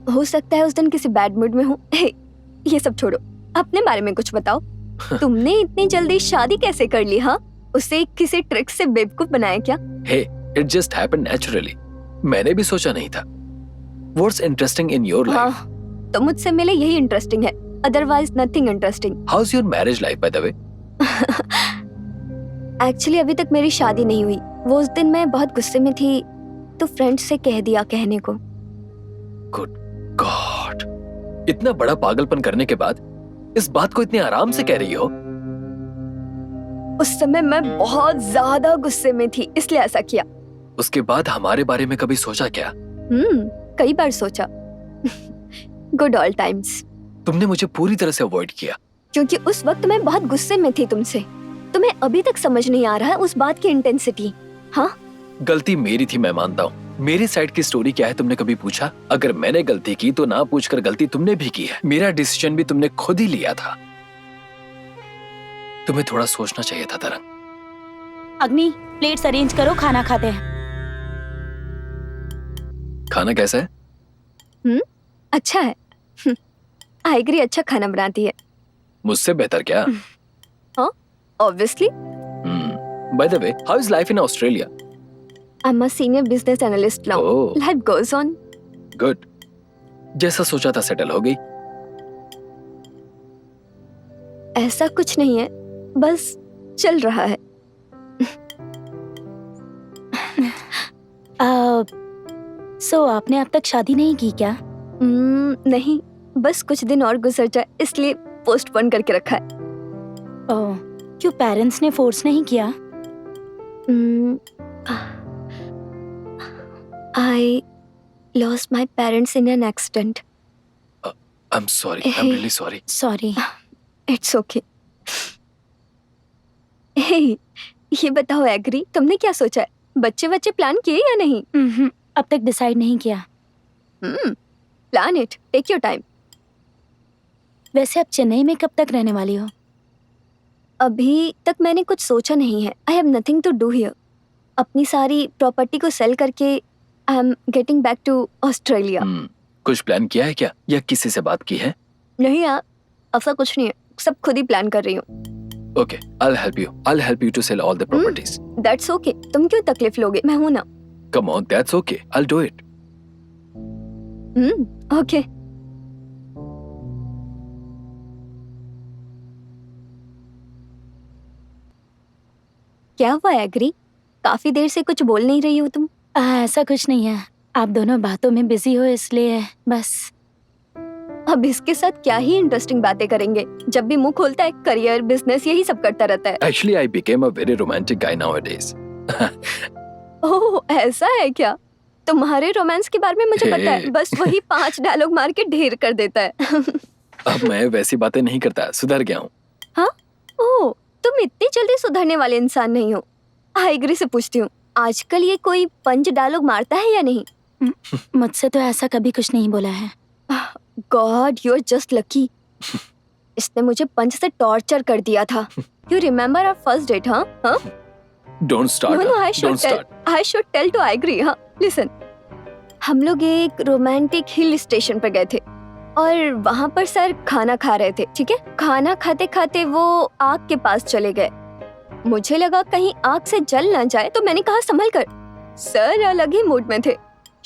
हो सकता है उस दिन किसी बैड मूड में हूँ। ये सब छोड़ो, अपने बारे में कुछ बताओ। तुमने इतनी जल्दी शादी कैसे कर ली? हाँ, उसे किसी ट्रिक से बेवकूफ बनाया क्या? Hey, it just happened naturally. मैंने भी सोचा नहीं था। What's interesting in your life? हाँ, तो मुझसे मिले यही इंटरेस्टिंग है, otherwise nothing interesting. How's your marriage life, by the way? Actually अभी तक मेरी शादी नहीं हुई। वो उस दिन मैं बहुत गुस्से में थी, तो फ्रेंड से कह दिया कहने को। Good God! इतना बड़ा पागलपन करने के बाद इस बात को इतने आराम से कह रही हो? उस समय मैं बहुत ज्यादा गुस्से में थी, इसलिए ऐसा किया। उसके बाद हमारे बारे में कभी सोचा क्या? कई बार सोचा। Good all times. तुमने मुझे पूरी तरह से अवॉइड किया। क्योंकि उस वक्त मैं बहुत गुस्से में थी तुमसे। तुम्हें अभी तक समझ नहीं आ रहा है उस बात की इंटेंसिटी। हाँ, गलती मेरी थी, मैं मानता हूँ। मेरी साइड की स्टोरी क्या है तुमने कभी पूछा? अगर मैंने गलती की तो ना पूछकर गलती तुमने भी की है। मेरा डिसीजन भी तुमने खुद ही लिया था। तुम्हें थोड़ा सोचना चाहिए था तरंग। अग्नि, प्लेट्स अरेंज करो, खाना खाते हैं। खाना कैसा है? अच्छा है। आइगरी अच्छा खाना बनाती है। मुझसे बेहतर क्या? हाँ, obviously. By the way, how is life in Australia? I'm a senior business analyst now. Oh. Life goes on. Good. जैसा सोचा था सेटल हो गई? ऐसा कुछ नहीं है, बस चल रहा है। सो आपने अब तक शादी नहीं की क्या? नहीं, बस कुछ दिन और गुजर जाए इसलिए पोस्टपोन करके रखा है। ओह, क्यों पेरेंट्स ने फोर्स नहीं किया? I lost my parents in an accident. I'm sorry. I'm really sorry. Sorry. It's okay. Hey, ये बताओ एग्री, तुमने क्या सोचा है? बच्चे प्लान किए या नहीं? अब तक डिसाइड नहीं किया। Plan it, take your time. वैसे अब चेन्नई में कब तक रहने वाली हो? अभी तक मैंने कुछ सोचा नहीं है। I have nothing to do here. अपनी सारी प्रॉपर्टी को सेल करके I am getting back to Australia. कुछ प्लान किया है क्या, या किसी से बात की है? नहीं यार, ऐसा कुछ नहीं है, सब खुद ही प्लान कर रही हूँ। Okay, I'll help you to sell all the properties. That's okay, तुम क्यों तकलीफ लोगे, मैं हूं ना। Come on, that's okay. I'll do it. Okay. क्या हुआ एग्री, काफी देर से कुछ बोल नहीं रही हो तुम? ऐसा कुछ नहीं है, आप दोनों बातों में बिजी हो इसलिए बस। अब इसके साथ क्या ही इंटरेस्टिंग बातें करेंगे, जब भी मुंह खोलता है करियर बिजनेस यही सब करता रहता है। Actually, I became a very romantic guy nowadays. ओह ऐसा है क्या? तुम्हारे रोमांस के बारे में मुझे पता है, Hey. बस वही 5 डायलॉग मार के ढेर कर देता है। अब मैं वैसी बातें नहीं करता, सुधर गया हूँ। हाँ? ओह, तुम इतनी जल्दी सुधरने वाले इंसान नहीं हो। आइग्री से पूछती हूँ, आजकल ये कोई पंच डायलॉग मारता है या नहीं? मुझसे तो ऐसा कभी कुछ नहीं बोला है। God, you are just lucky. इसने मुझे पंच से टॉर्चर कर दिया था। You remember our first date? हाँ हाँ। Don't start. No, I Don't start. should tell to Aigri. हाँ, listen. हम लोग एक रोमांटिक हिल स्टेशन पर गए थे और वहाँ पर सर खाना खा रहे थे, ठीक है? खाना खाते खाते वो आग के पास चले गए। मुझे लगा कहीं आग से जल ना जाए, तो मैंने कहा संभल कर। सर अलग ही मूड में थे,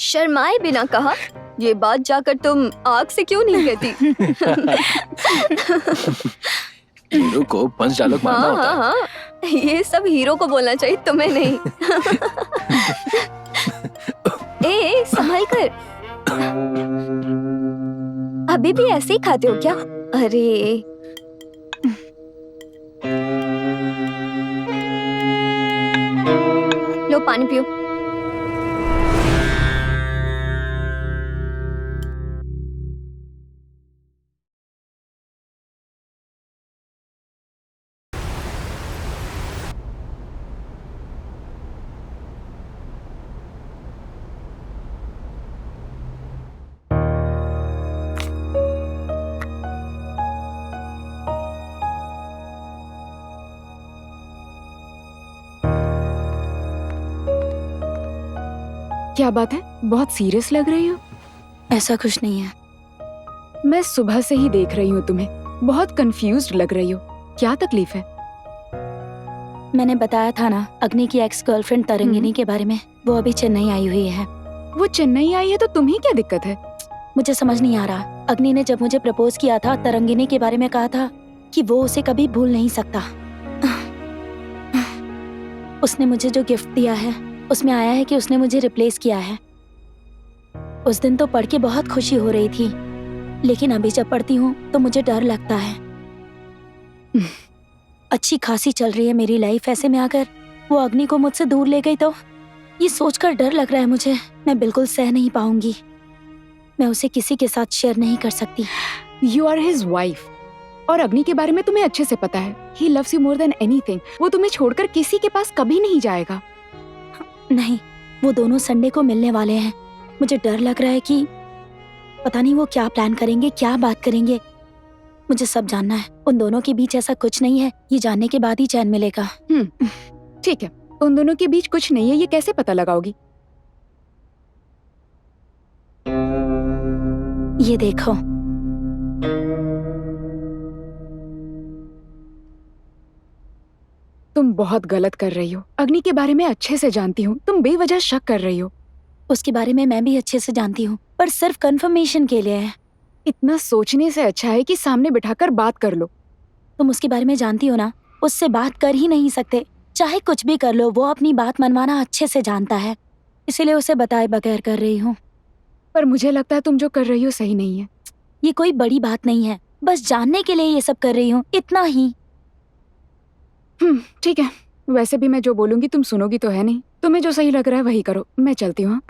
शर्माए बिना कहा, ये बात जाकर तुम आग से क्यों नहीं कहती? हीरो को पंच डायलॉग मारना होता है। हाँ, ये सब हीरो को बोलना चाहिए, तुम्हें नहीं। ए, संभल कर। अभी भी ऐसे ही खाते हो क्या? अरे लो पानी पियो। क्या बात है, बहुत सीरियस लग रही हो? ऐसा कुछ नहीं है। मैं सुबह से ही देख रही हूँ तुम्हें, बहुत कंफ्यूज्ड लग रही हो। क्या तकलीफ है? मैंने बताया था ना अग्नि की एक्स गर्लफ्रेंड तरंगिनी के बारे में, वो अभी चेन्नई आई हुई है। वो चेन्नई आई है तो तुम्हें क्या दिक्कत है? मुझे समझ नहीं आ रहा। अग्नि ने जब मुझे प्रपोज किया था, तरंगिनी के बारे में कहा था कि वो उसे कभी भूल नहीं सकता। उसने मुझे जो गिफ्ट दिया है उसमें आया है कि उसने मुझे रिप्लेस किया है। उस दिन तो पढ़ के बहुत खुशी हो रही थी, लेकिन अभी जब पढ़ती हूँ तो मुझे डर लगता है। अच्छी खासी चल रही है मेरी लाइफ, ऐसे में अगर वो अग्नि को मुझसे दूर ले गई तो ये सोचकर डर लग रहा है मुझे। मैं बिल्कुल सह नहीं पाऊंगी। मैं उसे किसी के साथ शेयर नहीं कर सकती। यू आर हिज वाइफ, और अग्नि के बारे में तुम्हें अच्छे से पता है। He loves you more than anything. वो तुम्हें छोड़कर किसी के पास कभी नहीं जाएगा। नहीं, वो दोनों संडे को मिलने वाले हैं। मुझे डर लग रहा है कि पता नहीं वो क्या प्लान करेंगे, क्या बात करेंगे। मुझे सब जानना है। उन दोनों के बीच ऐसा कुछ नहीं है, ये जानने के बाद ही चैन मिलेगा। ठीक है, उन दोनों के बीच कुछ नहीं है, ये कैसे पता लगाओगी? ये देखो, तुम बहुत गलत कर रही हो। अग्नि के बारे में अच्छे से जानती हूँ, तुम बेवजह शक कर रही हो। उसके बारे में मैं भी अच्छे से जानती हूँ, पर सिर्फ कंफर्मेशन के लिए है। इतना सोचने से अच्छा है कि सामने बिठाकर बात कर लो। तुम उसके बारे में जानती हो ना, उससे बात कर ही नहीं सकते। चाहे कुछ भी कर लो, वो अपनी बात मनवाना अच्छे से जानता है, इसीलिए उसे बताए बगैर कर रही हूँ। पर मुझे लगता है तुम जो कर रही हो सही नहीं है। ये कोई बड़ी बात नहीं है, बस जानने के लिए ये सब कर रही हूँ, इतना ही। ठीक है, वैसे भी मैं जो बोलूंगी तुम सुनोगी तो है नहीं। तुम्हें जो सही लग रहा है वही करो। मैं चलती हूँ।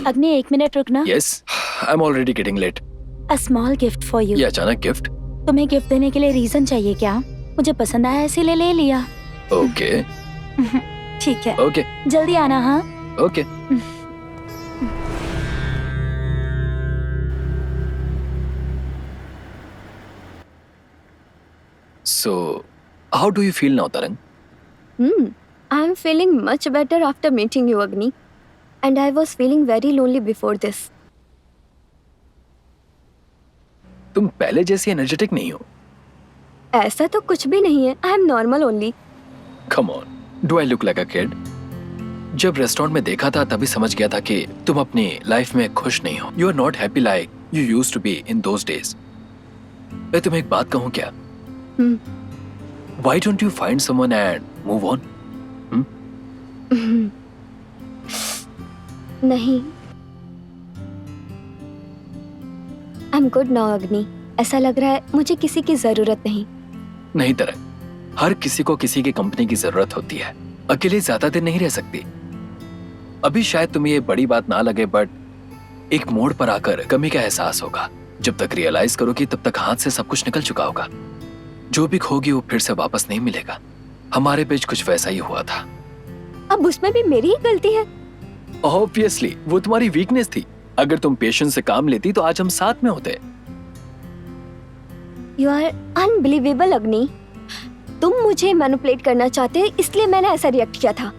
अग्नि 1 मिनट रुकना। Yes, I am already getting late. A small gift for you. ये अचानक गिफ्ट? तुम्हें गिफ्ट देने के लिए रीजन चाहिए क्या? मुझे पसंद आया इसीलिए ले लिया। ओके ठीक है, ओके जल्दी आना। हाँ, okay. So, how do you feel now, Tarang? I'm feeling much better after meeting you, Agni. And I was feeling very lonely before this. तुम पहले जैसी एनर्जेटिक नहीं हो। ऐसा तो कुछ भी नहीं है. I am normal only. Come on, do I look like a kid? जब रेस्टोरेंट में देखा था तभी समझ गया था कि तुम अपनी लाइफ में खुश नहीं हो। You are not happy like you used to be in those days. मैं तुम्हें एक बात कहूँ क्या? Why don't you find someone and move on? नहीं. I'm good now, Agni. ऐसा लग रहा है मुझे किसी की जरूरत नहीं. नहीं तरह, हर किसी को किसी की कंपनी की जरूरत होती है. अकेले ज्यादा दिन नहीं रह सकती. अभी शायद तुम्हें ये बड़ी बात ना लगे, बट एक मोड़ पर आकर कमी का एहसास होगा. जब तक रियलाइज करोगी तब तक हाथ से सब कुछ निकल चुका होगा. जो भी खोगी वो फिर से वापस नहीं मिलेगा. हमारे बीच कुछ वैसा ही हुआ था. अब उसमें भी मेरी ही गलती है. ऑब्वियसली वो तुम्हारी वीकनेस थी. अगर तुम पेशेंस से काम लेती तो आज हम साथ में होते. You are unbelievable, अग्नि. तुम मुझे मैनिपुलेट करना चाहते हो इसलिए मैंने ऐसा रिएक्ट किया था.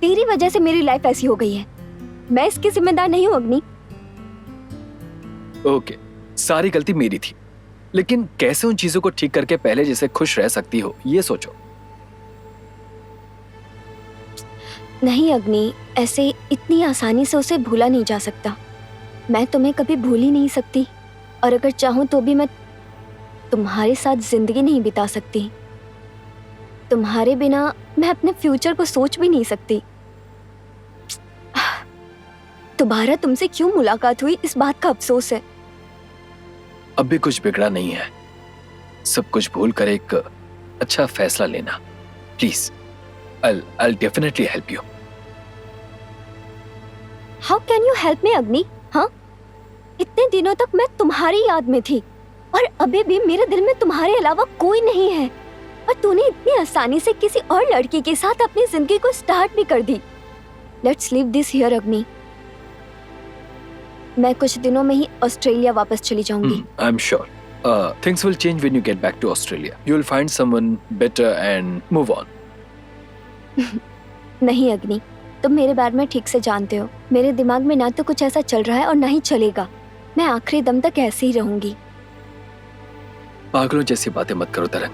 तेरी वजह से मेरी लाइफ ऐसी हो गई है. मैं इसकी जिम्मेदार नहीं हूँ, अग्नि. ओके, सारी गलती मेरी थी. लेकिन कैसे उन चीजों को ठीक करके पहले जैसे खुश रह सकती हो ये सोचो. नहीं अग्नि, ऐसे इतनी आसानी से उसे भूला नहीं जा सकता. मैं तुम्हें कभी भूल ही नहीं सकती. और अगर चाहूं तो भी मैं तुम्हारे साथ जिंदगी नहीं बिता सकती. तुम्हारे बिना मैं अपने फ्यूचर को सोच भी नहीं सकती. दोबारा तुमसे क्यों मुलाकात हुई इस बात का अफसोस है. अब भी कुछ बिगड़ा नहीं है. सब कुछ भूल कर एक अच्छा फैसला लेना please. I'll definitely help you. How can you help me, अग्नि? हाँ, इतने दिनों तक मैं तुम्हारी याद में थी और अभी भी मेरे दिल में तुम्हारे अलावा कोई नहीं है. और तूने इतनी आसानी से किसी और लड़की के साथ अपनी जिंदगी को स्टार्ट भी कर दी. Let's leave this here, अग्नि. मैं कुछ दिनों में ही ऑस्ट्रेलिया वापस चली जाऊंगी. I'm sure. Things will change when you get back to Australia. You'll find someone better and move on. नहीं अग्नि, तुम मेरे बारे में ठीक से जानते हो. मेरे दिमाग में ना तो कुछ ऐसा चल रहा है और ना ही चलेगा. मैं आखिरी दम तक ऐसे ही रहूंगी. पागलों जैसी बातें मत करो तरंग.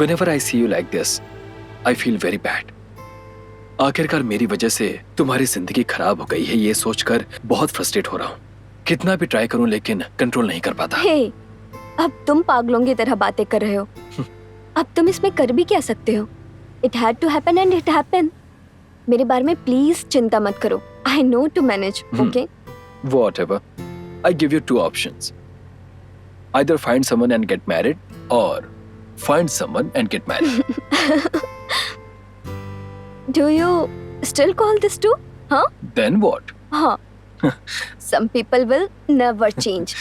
Whenever I see you like this, I feel very bad. आखिरकार मेरी वजह से तुम्हारी जिंदगी खराब हो गई है ये सोचकर बहुत फ्रस्ट्रेट हो रहा हूँ. कितना भी ट्राई करूँ लेकिन कंट्रोल नहीं कर पाता. हे, अब तुम पागलों की तरह बातें कर रहे हो. अब तुम इसमें कर भी क्या सकते हो. It had to happen and it happened. मेरे बारे में प्लीज चिंता मत करो. I know to manage, okay? Whatever. I give you 2 options. Either find someone and get married or find someone and get married. Do you still call this true? Huh? Then what? हाँ. Some people will never change.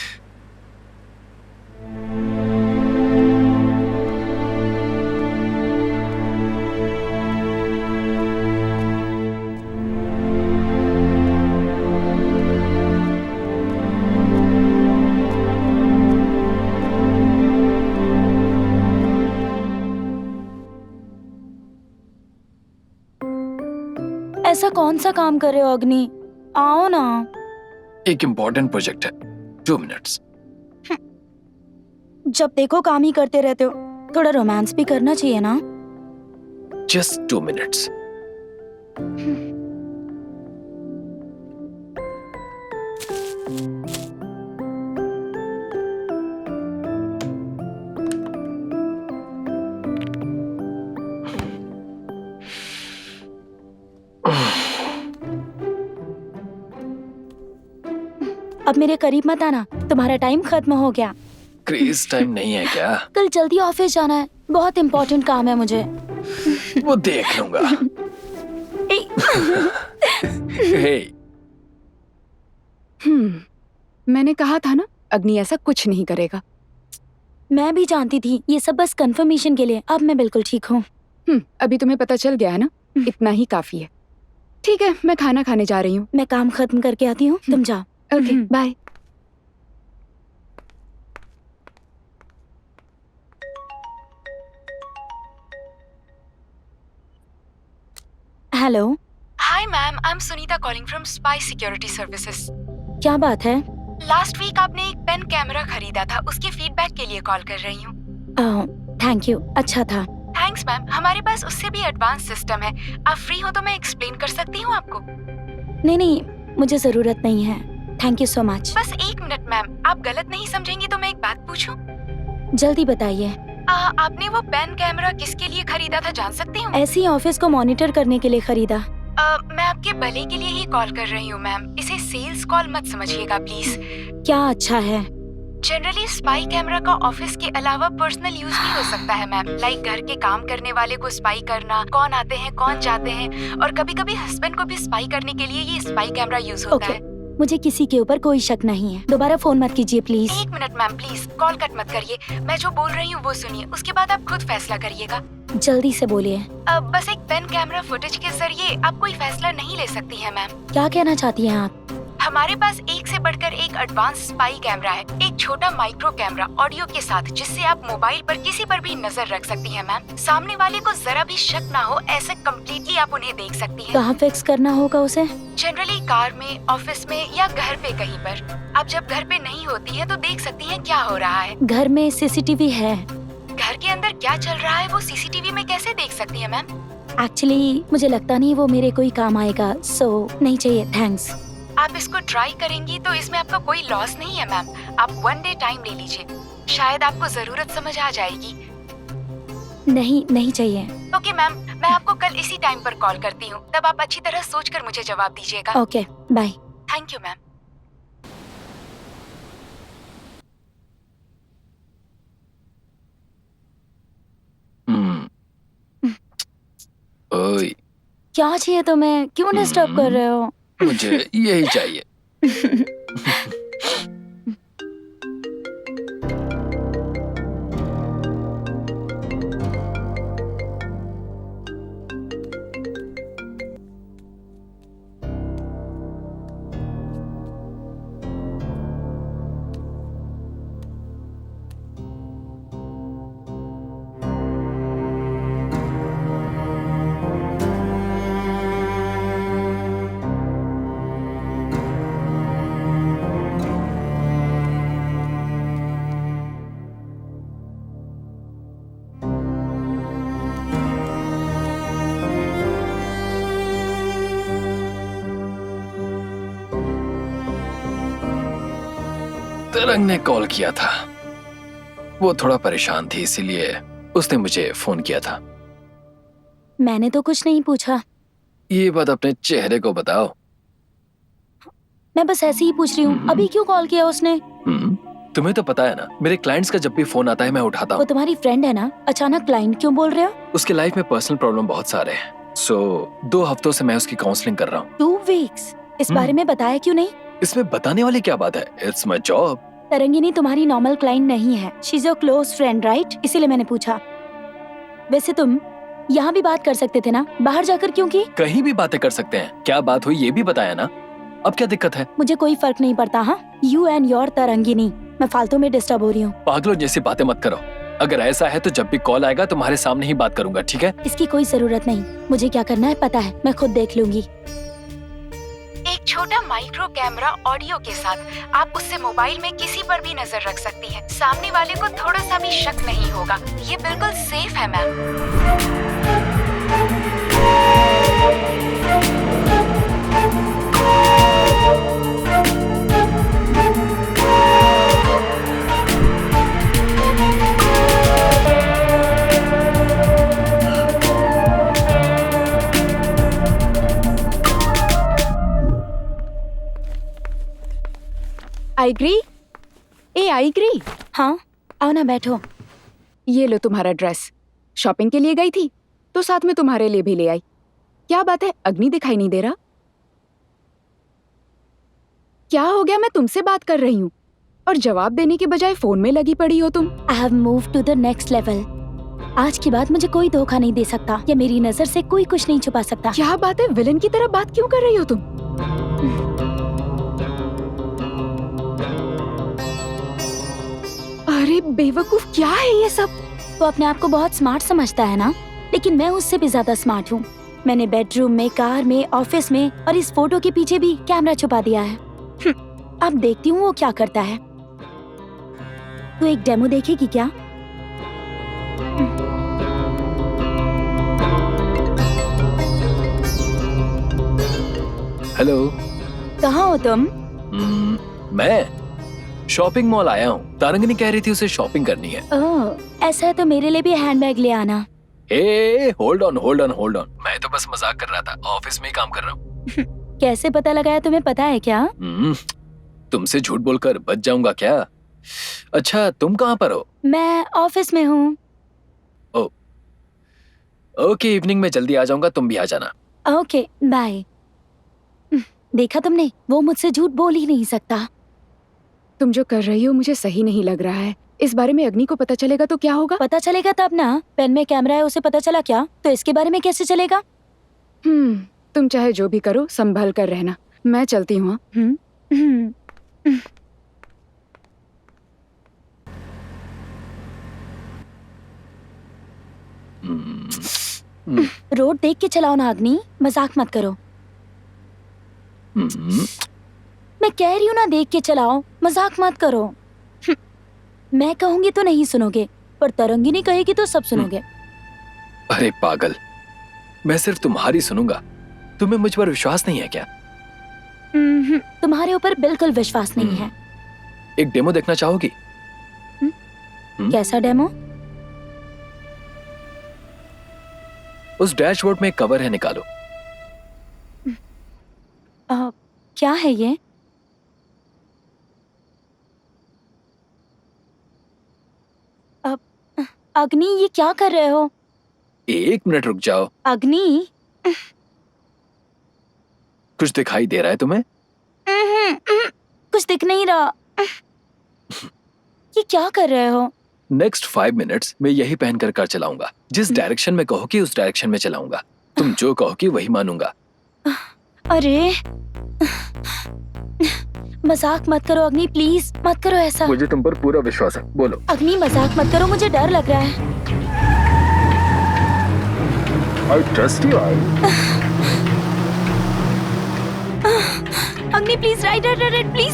ऐसा कौन सा काम कर रहे हो अग्नि? आओ ना. एक इम्पोर्टेंट प्रोजेक्ट है. 2 मिनट्स. जब देखो काम ही करते रहते हो. थोड़ा रोमांस भी करना चाहिए ना. Just 2 minutes. अब मेरे करीब मत आना. तुम्हारा टाइम खत्म हो गया. क्रेज टाइम नहीं है क्या? कल जल्दी ऑफिस जाना है. बहुत इम्पोर्टेंट काम है मुझे. वो देख लूंगा. Hey, मैंने कहा था ना, अग्नि ऐसा कुछ नहीं करेगा। मैं भी जानती थी, ये सब बस कंफर्मेशन के लिए। अब मैं बिल्कुल ठीक हूँ। अभी तुम्हें पता चल गया है ना, इतना ही काफी है। ठीक है, मैं खाना खाने जा रही हूँ। मैं काम खत्म करके आती हूँ, तुम जाओ। Okay, bye. Hello, hi ma'am, I am Sunita calling from spy security services. क्या बात है? लास्ट वीक आपने एक पेन कैमरा खरीदा था, उसके फीडबैक के लिए कॉल कर रही हूँ। थैंक यू, अच्छा था। थैंक्स मैम, हमारे पास उससे भी एडवांस सिस्टम है। आप फ्री हो तो मैं एक्सप्लेन कर सकती हूँ आपको। नहीं नहीं, मुझे जरूरत नहीं है, थैंक यू सो मच। बस 1 मिनट मैम, आप गलत नहीं समझेंगी तो मैं एक बात पूछूं? जल्दी बताइए। आपने वो पेन कैमरा किसके लिए खरीदा था, जान सकती हूँ? ऐसे ही ऑफिस को मॉनिटर करने के लिए खरीदा। मैं आपके भले के लिए ही कॉल कर रही हूँ मैम, इसे सेल्स कॉल मत समझिएगा प्लीज। क्या अच्छा है? जनरली स्पाई कैमरा का ऑफिस के अलावा पर्सनल यूज भी हो सकता है मैम, लाइक घर के काम करने वाले को स्पाई करना, कौन आते हैं कौन जाते हैं, और कभी कभी हस्बैंड को भी स्पाई करने के लिए ये स्पाई कैमरा यूज होता है। मुझे किसी के ऊपर कोई शक नहीं है। दोबारा फोन मत कीजिए please. 1 minute ma'am please, call cut मत करिए। मैं जो बोल रही हूँ वो सुनिए, उसके बाद आप खुद फैसला करिएगा। जल्दी से बोलिए। बस एक पेन कैमरा फुटेज के जरिए आप कोई फैसला नहीं ले सकती हैं मैम। क्या कहना चाहती हैं आप? हमारे पास एक से बढ़कर एक एडवांस स्पाई कैमरा है, एक छोटा माइक्रो कैमरा ऑडियो के साथ, जिससे आप मोबाइल पर किसी पर भी नजर रख सकती हैं मैम। सामने वाले को जरा भी शक ना हो, ऐसे कम्प्लीटली आप उन्हें देख सकती हैं। कहाँ फिक्स करना होगा उसे? जनरली कार में, ऑफिस में या घर पे कहीं पर। आप जब घर पे नहीं होती हैं तो देख सकती हैं क्या हो रहा है। घर में सीसीटीवी है। घर के अंदर क्या चल रहा है वो सीसीटीवी में कैसे देख सकती है मैम? एक्चुअली मुझे लगता नहीं वो मेरे कोई काम आएगा, सो नहीं चाहिए, थैंक्स। आप इसको ट्राई करेंगी तो इसमें आपका कोई लॉस नहीं है मैम। आप 1 डे टाइम ले लीजिए, शायद आपको जरूरत समझ आ जाएगी। नहीं, नहीं चाहिए। ओके मैम, मैं आपको कल इसी टाइम पर कॉल करती हूँ, तब आप अच्छी तरह सोचकर मुझे जवाब दीजिएगा। Okay, bye. Thank you ma'am. ओए, क्या चाहिए तुम्हें? क्यों डिस्टर्ब कर रहे हो? मुझे यही चाहिए। तरंग ने कॉल किया था, वो थोड़ा परेशान थी, इसीलिए उसने मुझे फोन किया था। मैंने तो कुछ नहीं पूछा। ये बात अपने चेहरे को बताओ। मैं बस ऐसे ही पूछ रही हूँ। अभी क्यों कॉल किया उसने? तुम्हें तो पता है ना, मेरे क्लाइंट्स का जब भी फोन आता है मैं उठाता वो हूँ। तुम्हारी फ्रेंड है ना, अचानक क्लाइंट क्यों बोल रहे हो? उसके लाइफ में पर्सनल प्रॉब्लम बहुत सारे हैं, सो 2 हफ्तों से मैं उसकी काउंसलिंग कर रहा हूँ। 2 वीक्स? इस बारे में बताया क्यों नहीं? इसमें बताने वाली क्या बात है, इट्स माई जॉब। तरंगिनी तुम्हारी नॉर्मल क्लाइंट नहीं है, she is your close friend, right? इसीलिए मैंने पूछा। वैसे तुम यहाँ भी बात कर सकते थे ना, बाहर जाकर क्यों की? कहीं भी बातें कर सकते हैं, क्या बात हुई ये भी बताया ना, अब क्या दिक्कत है? मुझे कोई फर्क नहीं पड़ता। हाँ, यू एंड योर तरंगिनी। मैं फालतू में डिस्टर्ब हो रही हूँ। पागलों जैसी बातें मत करो। अगर ऐसा है तो जब भी कॉल आएगा तुम्हारे सामने ही बात करूंगा, ठीक है? इसकी कोई जरूरत नहीं, मुझे क्या करना है पता है, मैं खुद देख लूंगी। एक छोटा माइक्रो कैमरा ऑडियो के साथ आप उससे मोबाइल में किसी पर भी नजर रख सकती हैं। सामने वाले को थोड़ा सा भी शक नहीं होगा। ये बिल्कुल सेफ है ma'am. I agree. I agree. हाँ, आओ ना, बैठो। ये लो तुम्हारा ड्रेस। शॉपिंग के लिए गई थी तो साथ में तुम्हारे लिए भी ले आई। क्या बात है, अग्नि दिखाई नहीं दे रहा? क्या हो गया? मैं तुमसे बात कर रही हूँ और जवाब देने के बजाय फोन में लगी पड़ी हो तुम। I have moved to the next level. आज के बाद मुझे कोई धोखा नहीं दे सकता या मेरी नजर से कोई कुछ नहीं छुपा सकता। क्या बात है? विलन की तरह बात क्यों कर रही हो तुम? अरे बेवकूफ, क्या है ये सब? वो अपने आप को बहुत स्मार्ट समझता है ना, लेकिन मैं उससे भी ज्यादा स्मार्ट हूँ। मैंने बेडरूम में, कार में, ऑफिस में और इस फोटो के पीछे भी कैमरा छुपा दिया है। अब देखती हूँ वो क्या करता है। तू एक डेमो देखेगी क्या? हेलो। कहाँ हो तुम? मैं शॉपिंग मॉल आया हूँ। तारंगिनी कह रही थी उसे शॉपिंग करनी है। ओह, ऐसा है तो मेरे लिए भी हैंडबैग ले आना। ए, hold on hold on hold on. मैं तो बस मजाक कर रहा था, ऑफिस में ही काम कर रहा हूँ। कैसे पता लगाया तुम्हें पता है क्या? तुमसे झूठ बोलकर बच जाऊंगा क्या? अच्छा, तुम कहाँ पर हो? मैं ऑफिस में हूँ। ओके, इवनिंग में जल्दी आ जाऊंगा, तुम भी आ जाना। Okay, bye. देखा तुमने, वो मुझसे झूठ बोल ही नहीं सकता। तुम जो कर रही हो मुझे सही नहीं लग रहा है। इस बारे में अग्नि को पता चलेगा तो क्या होगा? पता चलेगा तब ना। पेन में कैमरा है, उसे पता चला क्या? तो इसके बारे में कैसे चलेगा? तुम चाहे जो भी करो, संभल कर रहना। मैं चलती हूँ। रोड देख के चलाओ ना अग्नि, मजाक मत करो। मैं कह रही हूँ ना, देख के चलाओ, मजाक मत करो। मैं कहूंगी तो नहीं सुनोगे, पर तरंगिनी कहेगी तो सब सुनोगे। अरे पागल, मैं सिर्फ तुम्हारी सुनूंगा। तुम्हें मुझ पर विश्वास नहीं है क्या? तुम्हारे ऊपर बिल्कुल विश्वास नहीं है। एक डेमो देखना चाहोगी? कैसा डेमो? उस डैशबोर्ड में एक कवर है, निकालो। क्या है ये? अग्नि, ये क्या कर रहे हो? एक मिनट रुक जाओ। अग्नि, कुछ दिखाई दे रहा है तुम्हें? कुछ दिख नहीं रहा। ये क्या कर रहे हो? नेक्स्ट 5 मिनट्स में यही पहनकर कार चलाऊंगा। जिस डायरेक्शन में कहोगी उस डायरेक्शन में चलाऊंगा। तुम जो कहोगी वही मानूंगा। अरे मजाक मत करो अग्नि, प्लीज मत करो ऐसा। मुझे तुम पर पूरा विश्वास है, बोलो। अग्नि मजाक मत करो, मुझे डर लग रहा है। I trust you. अग्नि please, right right right, please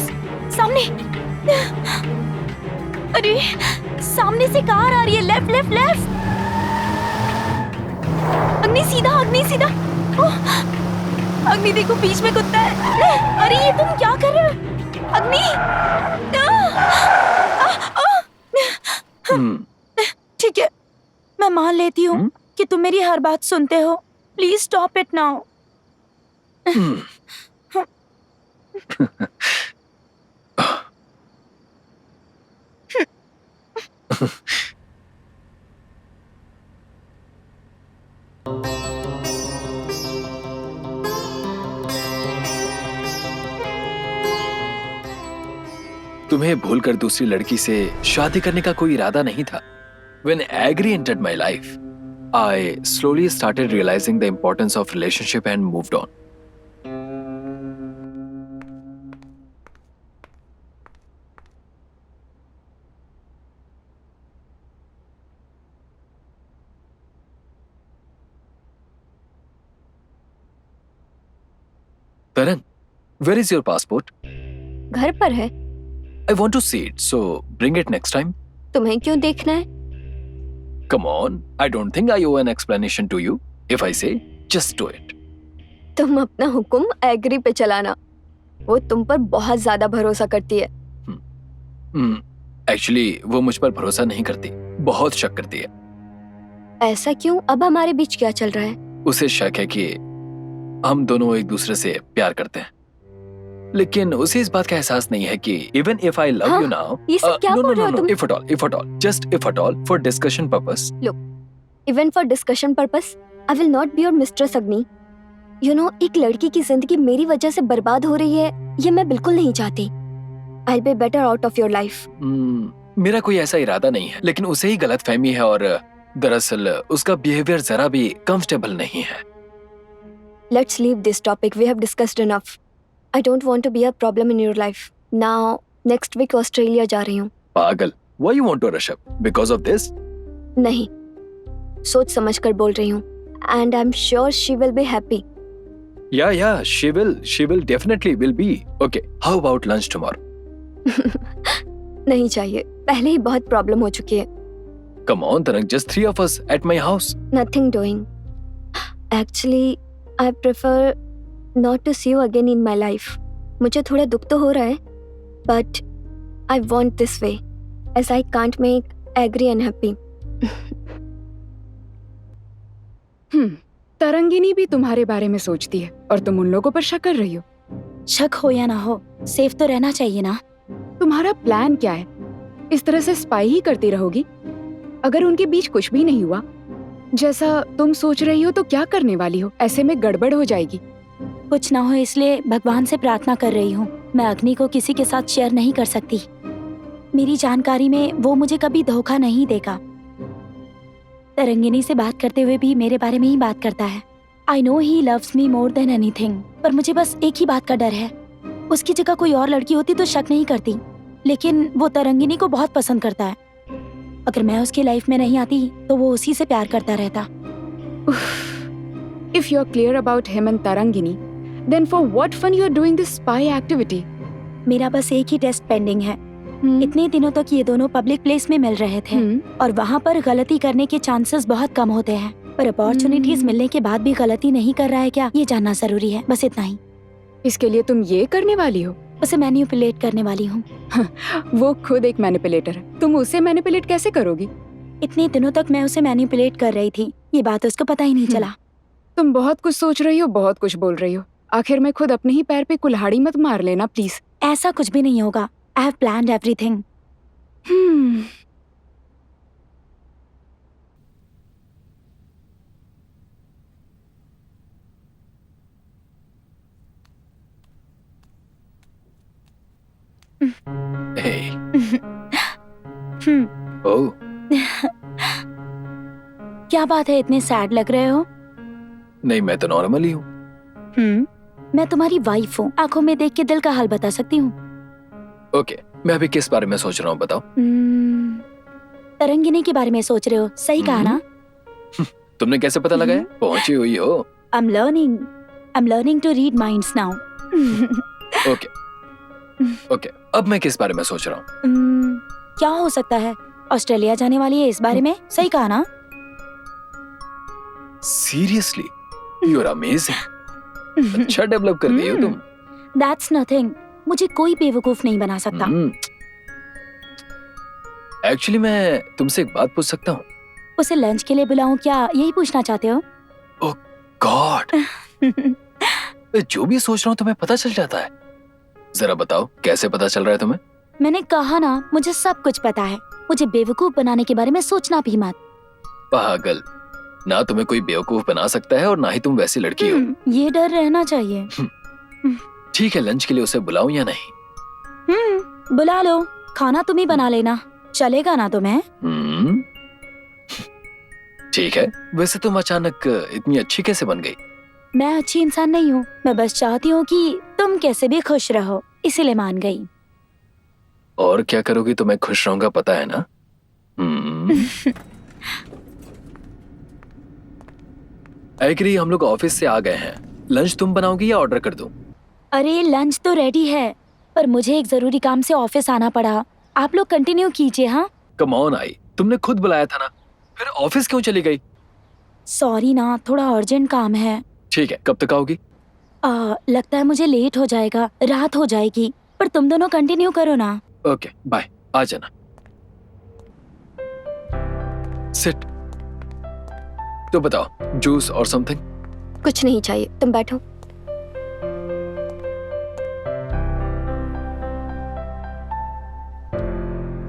सामने। अरे सामने से कार आ रही है, लेफ्ट लेफ्ट लेफ्ट। अग्नि सीधा, अग्नि सीधा। अग्नि देखो, बीच में कुत्ता है। अरे ये तुम क्या कर रहे हो अग्नि? ठीक है, मैं मान लेती हूँ कि तुम मेरी हर बात सुनते हो। Please stop it now. तुम्हें भूलकर दूसरी लड़की से शादी करने का कोई इरादा नहीं था। When Agri entered my life, I slowly started realizing the importance of relationship and moved on. Taran, where is your passport? घर पर है। I want to see it, so bring it next time. तुम्हें क्यों देखना है? Come on, I don't think I owe an explanation to you. If I say, just do it. तुम अपना हुक्म एग्री पे चलाना। वो तुम पर बहुत ज्यादा भरोसा करती है। Actually, वो मुझ पर भरोसा नहीं करती, बहुत शक करती है। ऐसा क्यों? अब हमारे बीच क्या चल रहा है? उसे शक है कि हम दोनों एक दूसरे से प्यार करते हैं, लेकिन उसे इस बात का एहसास नहीं है कि even if I love you now, ये सब क्या बोल रहे हो तुम? if at all, just if at all, for discussion purpose. Look, even for discussion purpose, I will not be your mistress Agni. एक लड़की की जिंदगी मेरी वजह से बर्बाद हो रही है, ये मैं बिल्कुल नहीं चाहती। I'll be better out of your life. मेरा कोई ऐसा इरादा नहीं है, लेकिन उसे ही गलत फहमी है और दरअसल उसका बिहेवियर जरा भी कंफर्टेबल नहीं है। Let's leave this topic. We have discussed enough. I don't want to be a problem in your life. Now, next week Australia जा रही हूँ। पागल, why you want to rush up? Because of this? नहीं, सोच समझ कर बोल रही हूँ। And I'm sure she will be happy. Yeah, she will definitely will be. Okay, how about lunch tomorrow? नहीं चाहिए, पहले ही बहुत प्रॉब्लम हो चुकी है। Come on, Tarang, just 3 of us at my house. Nothing doing. Actually, I prefer not to see you again in my life. मुझे थोड़ा दुख तो हो रहा है, but I want this way, as I can't make Agri unhappy. Tarangini भी तुम्हारे बारे में सोचती है और तुम उन लोगों पर शक कर रही हो। शक हो या ना हो, सेफ तो रहना चाहिए ना। तुम्हारा प्लान क्या है? इस तरह से स्पाई ही करती रहोगी? अगर उनके बीच कुछ भी नहीं हुआ जैसा तुम सोच रही हो तो क्या करने वाली हो? ऐसे में गड़बड़ हो जाएगी। कुछ ना हो इसलिए भगवान से प्रार्थना कर रही हूँ। मैं अग्नि को किसी के साथ शेयर नहीं कर सकती। मेरी जानकारी में वो मुझे कभी धोखा नहीं देगा। तरंगिनी से बात करते हुए भी मेरे बारे में ही बात करता है। I know he loves me more than anything, पर मुझे बस एक ही बात का डर है। उसकी जगह कोई और लड़की होती तो शक नहीं करती, लेकिन वो तरंगिनी को बहुत पसंद करता है। अगर मैं उसकी लाइफ में नहीं आती तो वो उसी से प्यार करता रहता। If you're clear about him and Tarangini, then for what fun you're doing this spy activity? मेरा बस एक ही टेस्ट पेंडिंग है। इतने दिनों तक ये दोनों पब्लिक प्लेस में मिल रहे थे और वहाँ पर गलती करने के चांसेस बहुत कम होते हैं, पर अपॉर्चुनिटीज मिलने के बाद भी गलती नहीं कर रहा है क्या, ये जानना जरूरी है। बस इतना ही। इसके लिए तुम ये करने वाली हो? उसे मैनिपुलेट करने वाली हूँ। वो खुद एक मैनिपुलेटर है, तुम उसे मैनिपुलेट कैसे करोगी? इतने दिनों तक मैं उसे मैनिपुलेट कर रही थी, ये बात उसको पता ही नहीं चला। तुम बहुत कुछ सोच रही हो, बहुत कुछ बोल रही हो। आखिर में खुद अपने ही पैर पे कुल्हाड़ी मत मार लेना प्लीज। ऐसा कुछ भी नहीं होगा। I have planned everything. Hey. Oh. क्या बात है, इतने सैड लग रहे हो? नहीं, मैं तो नॉर्मल ही हूँ। मैं तुम्हारी वाइफ हूँ, आंखों में देख के दिल का हाल बता सकती हूँ। ओके, मैं अभी किस बारे में सोच रहा हूँ बताओ? तरंगिनी के बारे में सोच रहे हो, सही कहा ना? तुमने कैसे पता लगाया? पहुंची हुई हो। I'm learning to read minds now. Okay, अब मैं किस बारे में सोच रहा हूँ? क्या हो सकता है? ऑस्ट्रेलिया जाने वाली है इस बारे में, सही कहा ना? Seriously, you are amazing. अच्छा डेवलप कर गई हो तुम। That's nothing. मुझे कोई बेवकूफ नहीं बना सकता। एक्चुअली मैं तुमसे एक बात पूछ सकता हूँ? उसे लंच के लिए बुलाऊं क्या, यही पूछना चाहते हो? ओह गॉड, जो भी सोच रहा हूँ तुम्हें पता चल जाता है। जरा बताओ कैसे पता चल रहा है तुम्हें? मैंने कहा ना, मुझे सब कुछ पता है। मुझे बेवकूफ बनाने के बारे में सोचना भी मत। पागल, ना तुम्हें कोई बेवकूफ बना सकता है और ना ही तुम वैसी लड़की हो। ये डर रहना चाहिए। ठीक है, लंच के लिए उसे बुलाऊं या नहीं? बुला लो, खाना तुम ही बना लेना, चलेगा ना तुम्हें? ठीक है। वैसे तुम अचानक इतनी अच्छी कैसे बन गई? मैं अच्छी इंसान नहीं हूँ, मैं बस चाहती हूँ कि तुम कैसे भी खुश रहो, इसीलिए मान गई। और क्या करोगी तो मैं खुश रहूंगा, पता है ना? एग्री, हम लोग ऑफिस से आ गए हैं। लंच तुम बनाओगी या ऑर्डर कर दूं? अरे लंच तो रेडी है, पर मुझे एक जरूरी काम से ऑफिस आना पड़ा। आप लोग कंटिन्यू कीजिए। हाँ, कम ऑन आई, तुमने खुद बुलाया था ना, फिर ऑफिस क्यों चली गई? सॉरी ना, थोड़ा अर्जेंट काम है। ठीक है, कब तक आओगी? लगता है मुझे लेट हो जाएगा, रात हो जाएगी, पर तुम दोनों कंटिन्यू करो ना। ओके बाय, आ जाना। सिट। तो बताओ, जूस और समथिंग? कुछ नहीं चाहिए, तुम बैठो।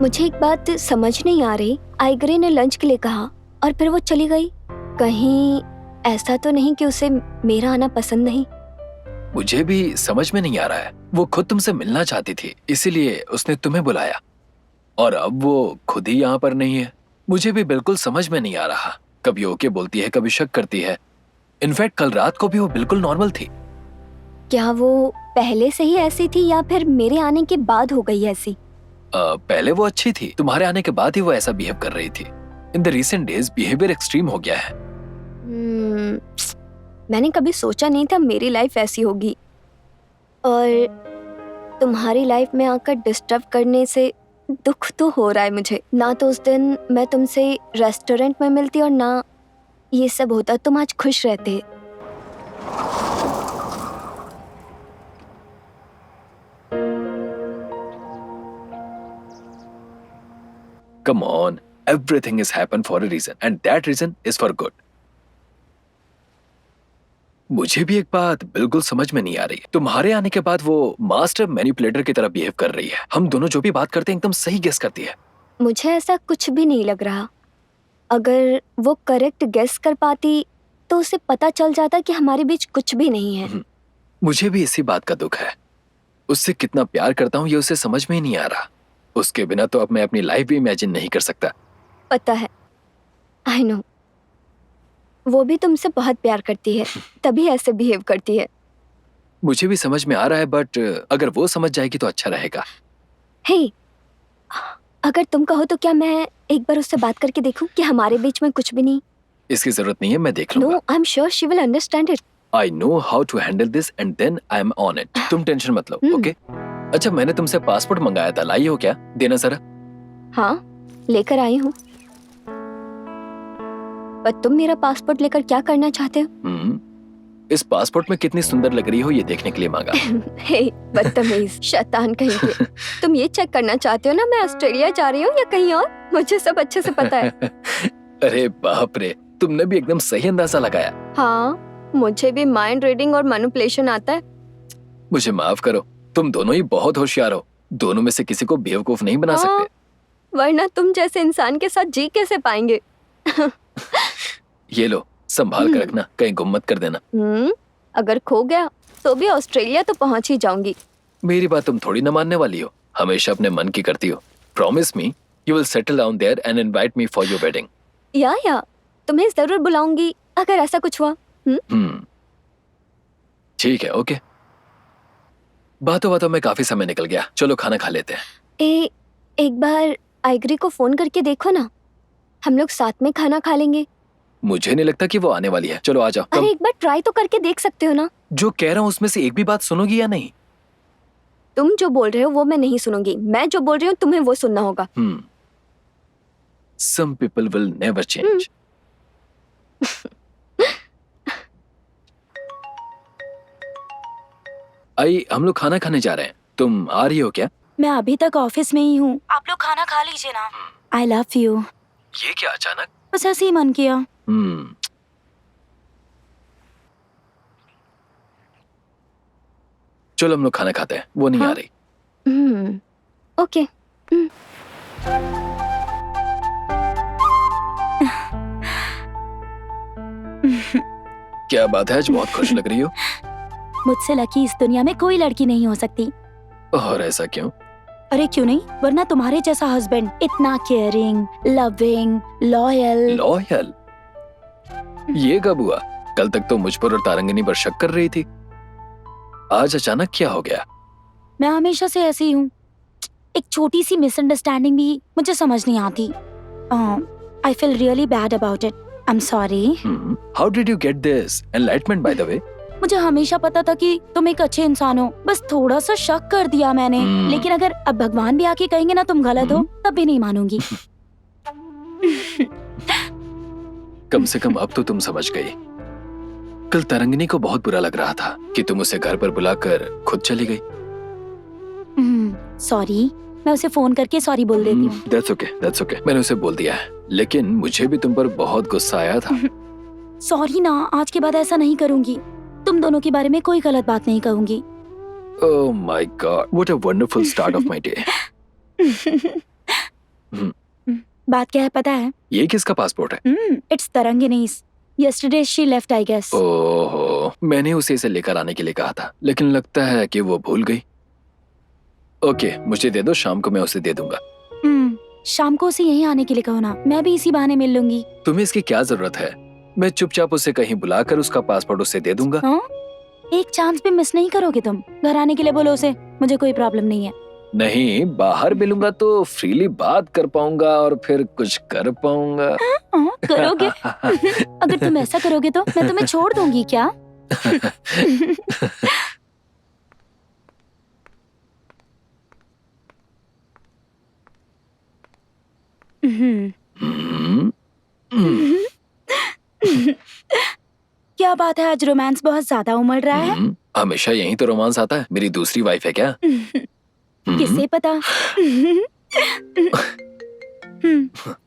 मुझे एक बात समझ नहीं आ रही। आइग्रे ने लंच के लिए कहा और फिर वो चली गई। कहीं ऐसा तो नहीं कि उसे मेरा आना पसंद नहीं? मुझे भी समझ में नहीं आ रहा है। वो खुद तुमसे मिलना चाहती थी, इसीलिए उसने तुम्हें बुलाया, और अब वो खुद ही यहाँ पर नहीं है। मुझे भी बिल्कुल समझ में नहीं आ रहा। कभी ओके बोलती है, कभी शक करती है। इनफैक्ट कल रात को भी वो बिल्कुल नॉर्मल थी। क्या वो पहले से ही ऐसी थी या फिर मेरे आने के बाद हो गई ऐसी? पहले वो अच्छी थी, तुम्हारे आने के बाद ही वो ऐसा बिहेव कर रही थी। In the recent days behaviour extreme हो गया है। मैंने कभी सोचा नहीं था मेरी लाइफ ऐसी होगी, और तुम्हारी लाइफ में आकर डिस्टर्ब करने से दुख तो हो रहा है मुझे। ना तो उस दिन मैं तुमसे रेस्टोरेंट में मिलती और ना ये सब होता, तुम आज खुश रहते। Come on, everything has happened for a reason, and that reason is for good. मुझे भी एक बात बिल्कुल समझ में नहीं आ रही। तुम्हारे आने के बाद वो मास्टर मैनिपुलेटर की तरह बिहेव कर रही है। हम दोनों जो भी बात करते हैं एकदम सही गेस करती है। मुझे ऐसा कुछ भी नहीं लग रहा। अगर वो करेक्ट गेस कर पाती तो उसे पता चल जाता कि हमारे बीच कुछ भी नहीं है। मुझे भी इसी बात का दुख है। उससे कितना प्यार करता हूँ ये उसे समझ में ही नहीं आ रहा। उसके बिना तो अब मैं अपनी लाइफ भी इमेजिन नहीं कर सकता। पता है, आई नो, वो भी तुमसे बहुत प्यार करती है, तभी ऐसे बिहेव करती है। मुझे भी समझ में आ रहा है, बट अगर वो समझ जाएगी तो अच्छा रहेगा। हे, अगर तुम कहो तो क्या मैं एक बार उससे बात करके देखूं कि हमारे बीच में कुछ भी नहीं? इसकी जरूरत नहीं है, मैं देख लूंगा। No, I am sure she will understand it. I know how to handle this and then I am on it. तुम टेंशन मत लो, ओके? अच्छा, मैंने तुमसे पासपोर्ट मंगाया था, लाई हो क्या? देना जरा। हाँ, लेकर आई हूँ। पर तुम मेरा पासपोर्ट लेकर क्या करना चाहते हो? इस पासपोर्ट में कितनी सुंदर लग रही हो ये देखने के लिए मांगा। हे बदतमीज शैतान कहीं के। तुम ये चेक करना चाहते हो ना मैं ऑस्ट्रेलिया जा रही हूँ या कहीं और? मुझे सब अच्छे से पता है। अरे बाप रे, तुमने भी एकदम सही अंदाजा लगाया। हाँ, मुझे भी माइंड रीडिंग और मैनिपुलेशन आता है। मुझे माफ करो, तुम दोनों ही बहुत होशियार हो। दोनों में से किसी को बेवकूफ नहीं बना सकते। वरना तुम जैसे इंसान के साथ जी कैसे पाएंगे? ये लो, संभाल कर रखना, कहीं गुम मत कर देना। अगर खो गया तो भी ऑस्ट्रेलिया तो पहुंच ही जाऊंगी। मेरी बात तुम थोड़ी ना मानने वाली हो। हमेशा अपने मन की करती हो। Promise me you will settle down there and invite me for your wedding. या तुम्हें जरूर बुलाऊंगी अगर ऐसा कुछ हुआ। ठीक है, ओके। बातों बातों में काफी समय निकल गया, चलो खाना खा लेते हैं। एक बार आइगरी को फोन करके देखो ना, हम लोग साथ में खाना खा लेंगे। मुझे नहीं लगता कि वो आने वाली है। चलो आ जाओ। अरे एक बार ट्राई तो करके देख सकते हो ना। जो कह रहा हूँ उसमें से एक भी बात सुनोगी या नहीं? तुम जो बोल रहे हो वो मैं नहीं सुनूंगी, मैं जो बोल रही हूँ तुम्हें वो सुनना होगा। Some people will never change. आई, हम लोग खाना खाने जा रहे हैं। तुम आ रही हो क्या? मैं अभी तक ऑफिस में ही हूँ। आप लोग खाना खा लीजिए ना। आई लव यू। ये क्या अचानक? बस ऐसे ही मन किया। चलो हम लोग खाना खाते हैं। वो नहीं आ रही। ओके। क्या बात है, आज बहुत खुश लग रही हो। मुझसे लकी इस दुनिया में कोई लड़की नहीं हो सकती। और ऐसा क्यों? अरे क्यों नहीं, वरना तुम्हारे जैसा हस्बैंड इतना केयरिंग, लविंग, लॉयल। लॉयल? ये कब हुआ? कल तक तो मुझ पर और तारंगिनी पर शक कर रही थी। आज अचानक क्या हो गया? मैं हमेशा से ऐसी हूँ। एक छोटी सी मिसअंडरस्टैंडिंग भी मुझे समझ नहीं आती। I feel really bad about it. I am sorry. How did you get this enlightenment bye the वे? मुझे हमेशा पता था कि तुम एक अच्छे इंसान हो, बस थोड़ा सा शक कर दिया मैंने। लेकिन अगर अब भगवान भी आके कहेंगे ना तुम गलत हो, तब भी नहीं मानूंगी। कम से कम अब तो तुम समझ गई। कल तरंगिनी को बहुत बुरा लग रहा था कि तुम उसे घर पर बुलाकर खुद चली गई। सॉरी, मैं उसे फोन करके सॉरी बोल देती हूँ। That's okay. मैंने उसे बोल दिया है, लेकिन मुझे भी तुम पर बहुत गुस्सा आया था। सॉरी ना, आज के बाद ऐसा नहीं करूंगी। तुम दोनों के बारे में कोई गलत बात नहीं कहूंगी। Oh my God, what a wonderful start of my day. बात क्या है पता है? ये किसका पासपोर्ट है? It's तरंगिनी's। Yesterday she left, I guess. ओहो, मैंने उसे इसे लेकर आने के लिए कहा था, लेकिन लगता है कि वो भूल गई। ओके, मुझे दे दो, शाम को मैं उसे दे दूंगा। शाम को उसे यहीं आने के लिए कहो ना, मैं भी इसी बहाने मिल लूंगी। तुम्हें इसकी क्या जरूरत है? मैं चुपचाप उसे कहीं बुलाकर उसका पासपोर्ट उसे दे दूंगा। हाँ? एक चांस भी मिस नहीं करोगे तुम? घर आने के लिए बोलो उसे, मुझे कोई प्रॉब्लम नहीं है। नहीं, बाहर मिलूंगा तो फ्रीली बात कर पाऊंगा और फिर कुछ कर पाऊंगा। करोगे? अगर तुम ऐसा करोगे तो मैं तुम्हें छोड़ दूंगी क्या? क्या बात है, आज रोमांस बहुत ज्यादा उमड़ रहा है। हमेशा यही तो रोमांस आता है। मेरी दूसरी वाइफ है क्या? किसे पता?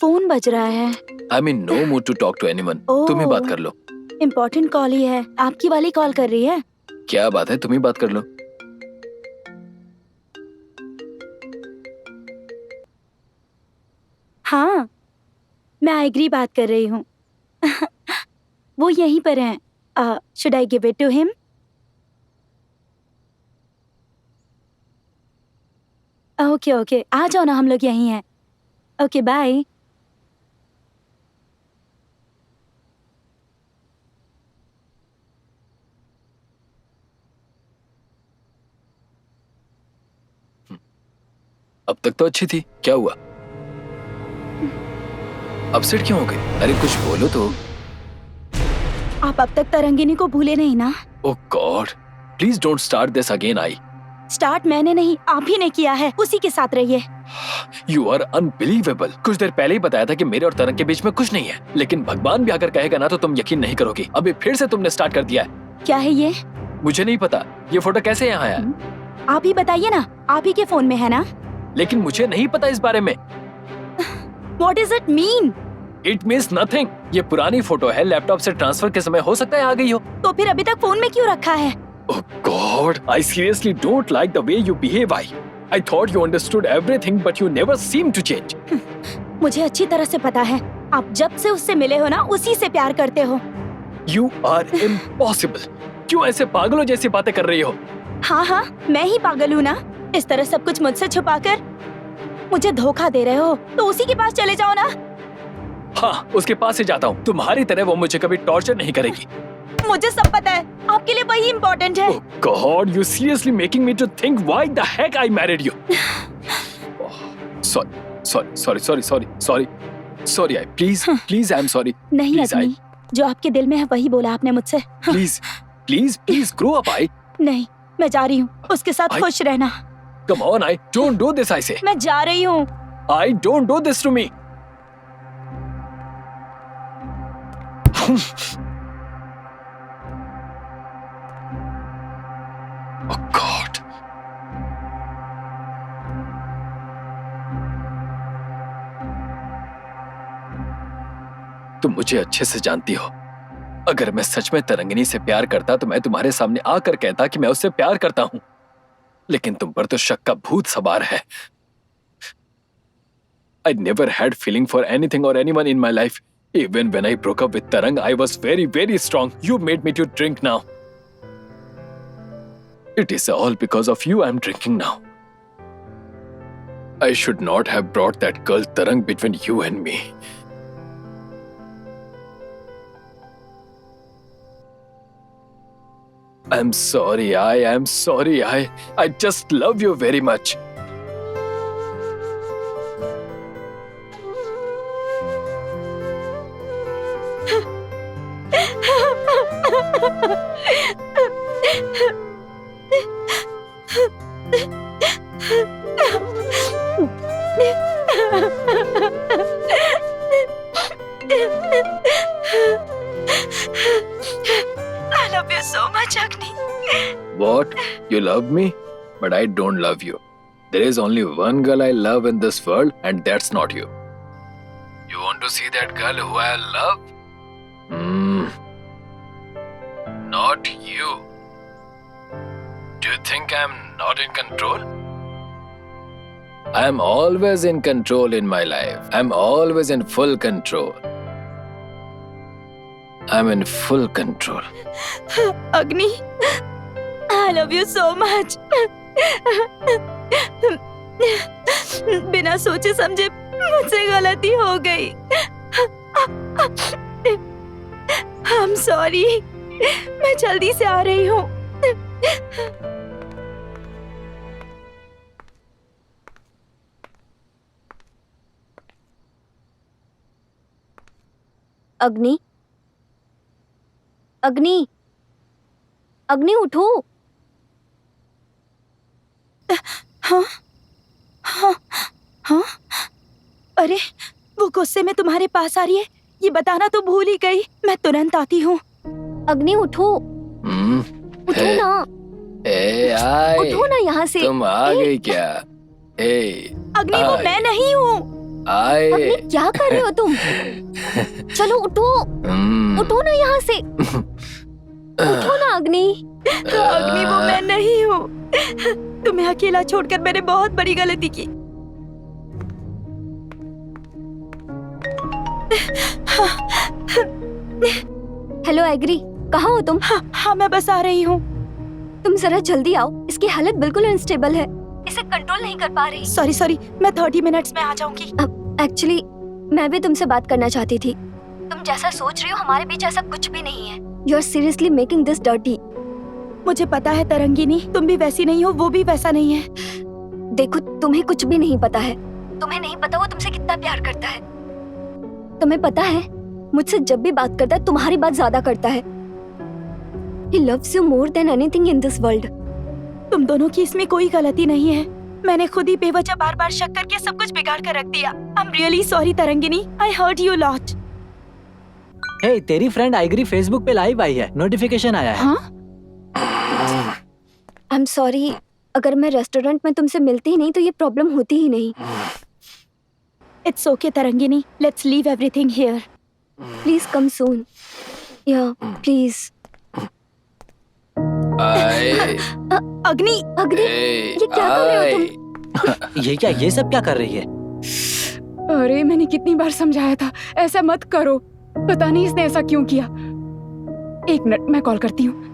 फोन बज रहा है। I mean no mood to talk to anyone. तुम ही बात कर लो। इम्पोर्टेंट कॉल ही है। आपकी वाली कॉल कर रही है। क्या बात है, तुम ही बात कर लो। हाँ, मैं आइग्री बात कर रही हूँ। वो यहीं पर हैं। Should I give it to him? Okay okay, आ जाओ ना, हम लोग यहीं हैं। Okay bye. अब तक तो अच्छी थी, क्या हुआ? अपसेट क्यों हो गई? अरे कुछ बोलो तो। आप अब तक तरंगिनी को भूले नहीं ना? Oh God, please don't start this again. I start मैंने नहीं, आप ही ने किया है। उसी के साथ रहिए। You are unbelievable. कुछ देर पहले ही बताया था कि मेरे और तरंग के बीच में कुछ नहीं है, लेकिन भगवान भी अगर कहेगा ना तो तुम यकीन नहीं करोगी। अभी फिर से तुमने स्टार्ट कर दिया है। क्या है ये? मुझे नहीं पता, ये फोटो कैसे यहाँ आया? आप ही बताइए ना, आप ही के फोन में है ना? लेकिन मुझे नहीं पता इस बारे में। What does it mean? It means nothing। ये पुरानी फोटो है, लैपटॉप से ट्रांसफर के समय हो सकता है आ गई हो। तो फिर अभी तक फोन में क्यों रखा है? Oh God, I seriously don't like the way you behave. I thought you understood everything, but you never seem to change. मुझे अच्छी तरह से पता है, आप जब से उससे मिले हो ना, उसी से प्यार करते हो। You are impossible। क्यों ऐसे पागलों जैसी बातें कर रही हो? हाँ हाँ, मैं ही पागल हूँ ना। इस तरह सब कुछ मुझसे छुपाकर मुझे धोखा दे रहे हो, तो उसी के पास चले जाओ ना। हाँ, उसके पास ही जाता हूँ। तुम्हारी तरह वो मुझे कभी टॉर्चर नहीं करेगी। मुझे सब पता है, आपके लिए वही इम्पोर्टेंट है। Oh God, you seriously making me to think why the heck I married you. Sorry, I please, I'm sorry. नहीं Please, अदमी, जो आपके दिल में है वही बोला आपने मुझसे। Please, grow up, I. नहीं, मैं जा रही हूँ, उसके साथ खुश रहना। Come on, I don't do this, I say. मैं जा रही हूँ। I don't do this to me. Oh God. तुम मुझे अच्छे से जानती हो। अगर मैं सच में तरंगिनी से प्यार करता तो मैं तुम्हारे सामने आकर कहता कि मैं उससे प्यार करता हूं, लेकिन तुम पर तो शक का भूत सवार है। I never had feeling for anything or anyone in my life. Even when I broke up with Tarang, I was very, very strong. You made me to drink now. It is all because of you I'm drinking now. I should not have brought that girl Tarang between you and me. I'm sorry, I am sorry. I just love you very much. I love you so much, Agni. What? You love me? But I don't love you. There is only one girl I love in this world, and that's not you. You want to see that girl who I love? Not you. Do you think I'm not in control? I'm always in control in my life. I'm always in full control. I am in full control. Agni, I love you so much. बिना सोचे समझे मुझसे गलती हो गई। I am sorry. मैं जल्दी से आ रही हूँ। अग्नि, अग्नि, अग्नि उठो। हाँ हाँ हाँ। अरे, वो गुस्से में तुम्हारे पास आ रही है, ये बताना तो भूल ही गई। मैं तुरंत आती हूँ। अग्नि उठो, उठो ए, ना, ए आए, उठो ना यहाँ से। तुम आ गई क्या? ए अग्नि, वो आए। मैं नहीं हूँ। आए। अग्नि, क्या कर रहे हो तुम? चलो उठो, उठो ना यहाँ से। उठो ना अग्नि। अग्नि, वो मैं नहीं हूँ। तुम्हें अकेला छोड़कर मैंने बहुत बड़ी गलती की। हेलो एग्री, कहाँ हो तुम? हाँ, मैं बस आ रही हूँ। तुम जरा जल्दी आओ, इसकी हालत बिल्कुल अनस्टेबल है, इसे कंट्रोल नहीं कर पा रही। सॉरी, मैं 30 मिनट्स में आ जाऊंगी। एक्चुअली मैं भी तुमसे बात करना चाहती थी। तुम जैसा सोच रही हो हमारे बीच ऐसा कुछ भी नहीं है। You are seriously making this dirty. मुझे पता है तरंगिनी, तुम भी वैसी नहीं हो, वो भी वैसा नहीं है। देखो, तुम्हें कुछ भी नहीं पता है। तुम्हें नहीं पता वो तुमसे कितना प्यार करता है। तुम्हें पता है मुझसे जब भी बात करता है तुम्हारी बात ज्यादा करता है। He loves you more than anything in this world. तुम दोनों की इसमें कोई गलती नहीं है। मैंने खुद ही बेवजह बार-बार शक करके सब कुछ बिगाड़ कर रख दिया। I'm really sorry Tarangini, I hurt you a lot. हे, तेरी फ्रेंड आइगरी फेसबुक पे लाइव आई है, नोटिफिकेशन आया है। हाँ? I'm sorry, अगर मैं रेस्टोरेंट में तुमसे मिलती ही नहीं तो ये प्रॉब्लम होती ही नहीं। It's okay Tarangini, let's leave everything here. Please come soon. Yeah, please. आए। अग्नि, अग्नि, ए, ये क्या कर रहे हो तुम? आए। ये क्या, ये सब क्या कर रही है? अरे मैंने कितनी बार समझाया था, ऐसा मत करो। पता नहीं इसने ऐसा क्यों किया। एक मिनट, मैं कॉल करती हूँ।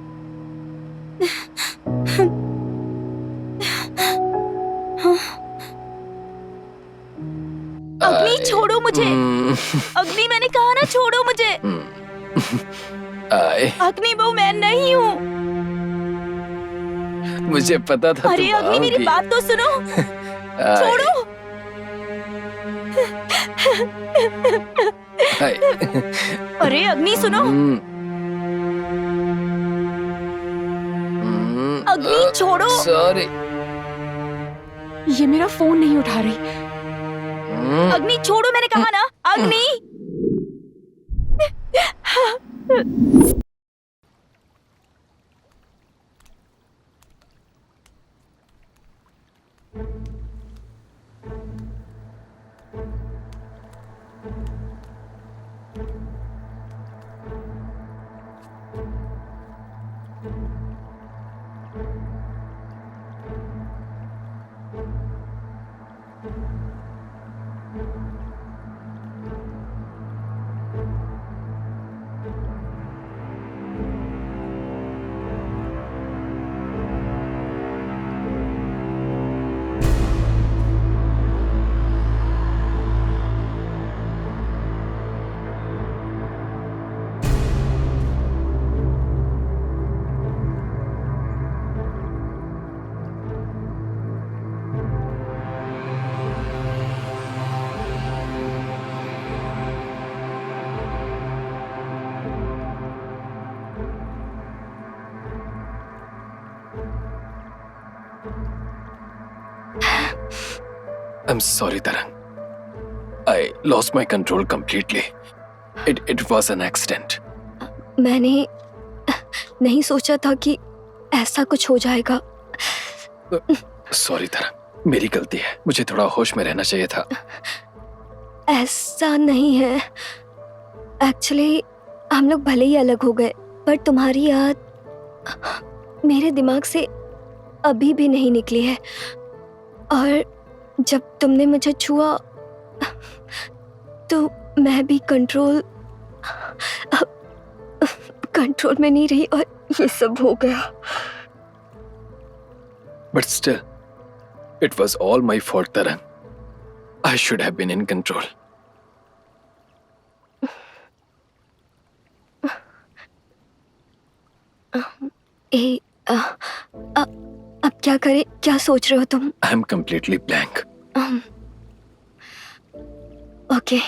अग्नि, छोड़ो मुझे। अग्नि, मैंने कहा ना, छोड़ो मुझे। आए। अग्नि, वो मैं नहीं हूँ। मुझे पता था अरे तुम अग्नि, मेरी आओगी। बात तो सुनो। आए। छोड़ो। आए। अरे अग्नि, सुनो। अग्नि, छोड़ो। सॉरी। ये मेरा फोन नहीं उठा रही। अग्नि, छोड़ो, मैंने कहा ना। अग्नि। I'm sorry, Tarang. I lost my control completely. It was an accident. मैंने नहीं सोचा था कि ऐसा कुछ हो जाएगा। Sorry, Tarang. मेरी गलती है। मुझे थोड़ा होश में रहना चाहिए था। ऐसा नहीं है। एक्चुअली हम लोग भले ही अलग हो गए, पर तुम्हारी याद मेरे दिमाग से अभी भी नहीं निकली है। और जब तुमने मुझे छुआ तो मैं भी कंट्रोल कंट्रोल में नहीं रही और ये सब हो गया। But still, it was all my fault, Tarang. I should have been in control. अब क्या करें? क्या सोच रहे हो तुम? I am completely blank. Okay.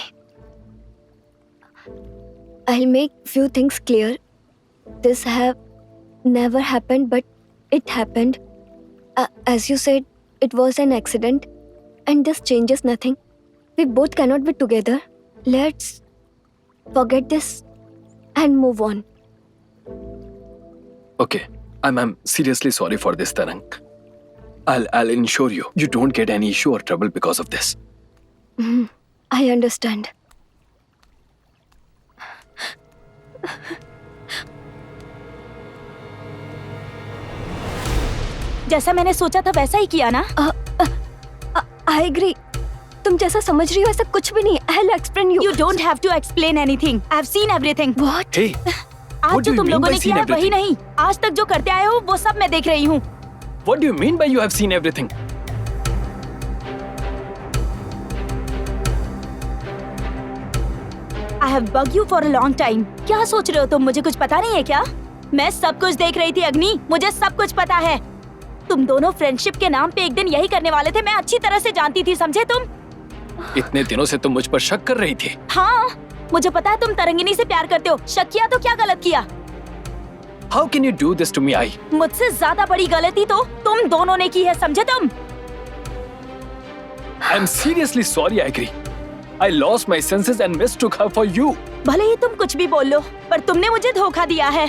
I'll make few things clear. This have never happened, but it happened. As you said, it was an accident, and this changes nothing. We both cannot be together. Let's forget this and move on. Okay, I'm seriously sorry for this, Tarang. I'll ensure you don't get any issue or trouble because of this. I understand. जैसा मैंने सोचा था वैसा ही किया ना? I agree. तुम जैसा समझ रही हो ऐसा कुछ भी नहीं। I'll explain you. You don't have to explain anything. I've seen everything. What? Hey, आज what do जो you तुम mean लोगों by ने seen किया है वही everything? नहीं, आज तक जो करते आए हो वो सब मैं देख रही हूँ। what do you mean by you have seen everything? I have bugged you for a long time. क्या सोच रहे हो तुम? मुझे कुछ पता नहीं है क्या? मैं सब कुछ देख रही थी अग्नि, मुझे सब कुछ पता है। तुम दोनों फ्रेंडशिप के नाम पे एक दिन यही करने वाले थे, मैं अच्छी तरह से जानती थी, समझे तुम? इतने दिनों से तुम मुझ पर शक कर रही थी। हाँ, मुझे पता है तुम तरंगिनी से प्यार करते हो। शक किया तो क्या गलत किया? How can you do this to me, I? मुझसे ज्यादा बड़ी गलती तो तुम दोनों ने की है, समझे तुम? I'm seriously sorry, I agree. I lost my senses and mistook her for you. भले ही तुम कुछ भी बोल लो, पर तुमने मुझे धोखा दिया है।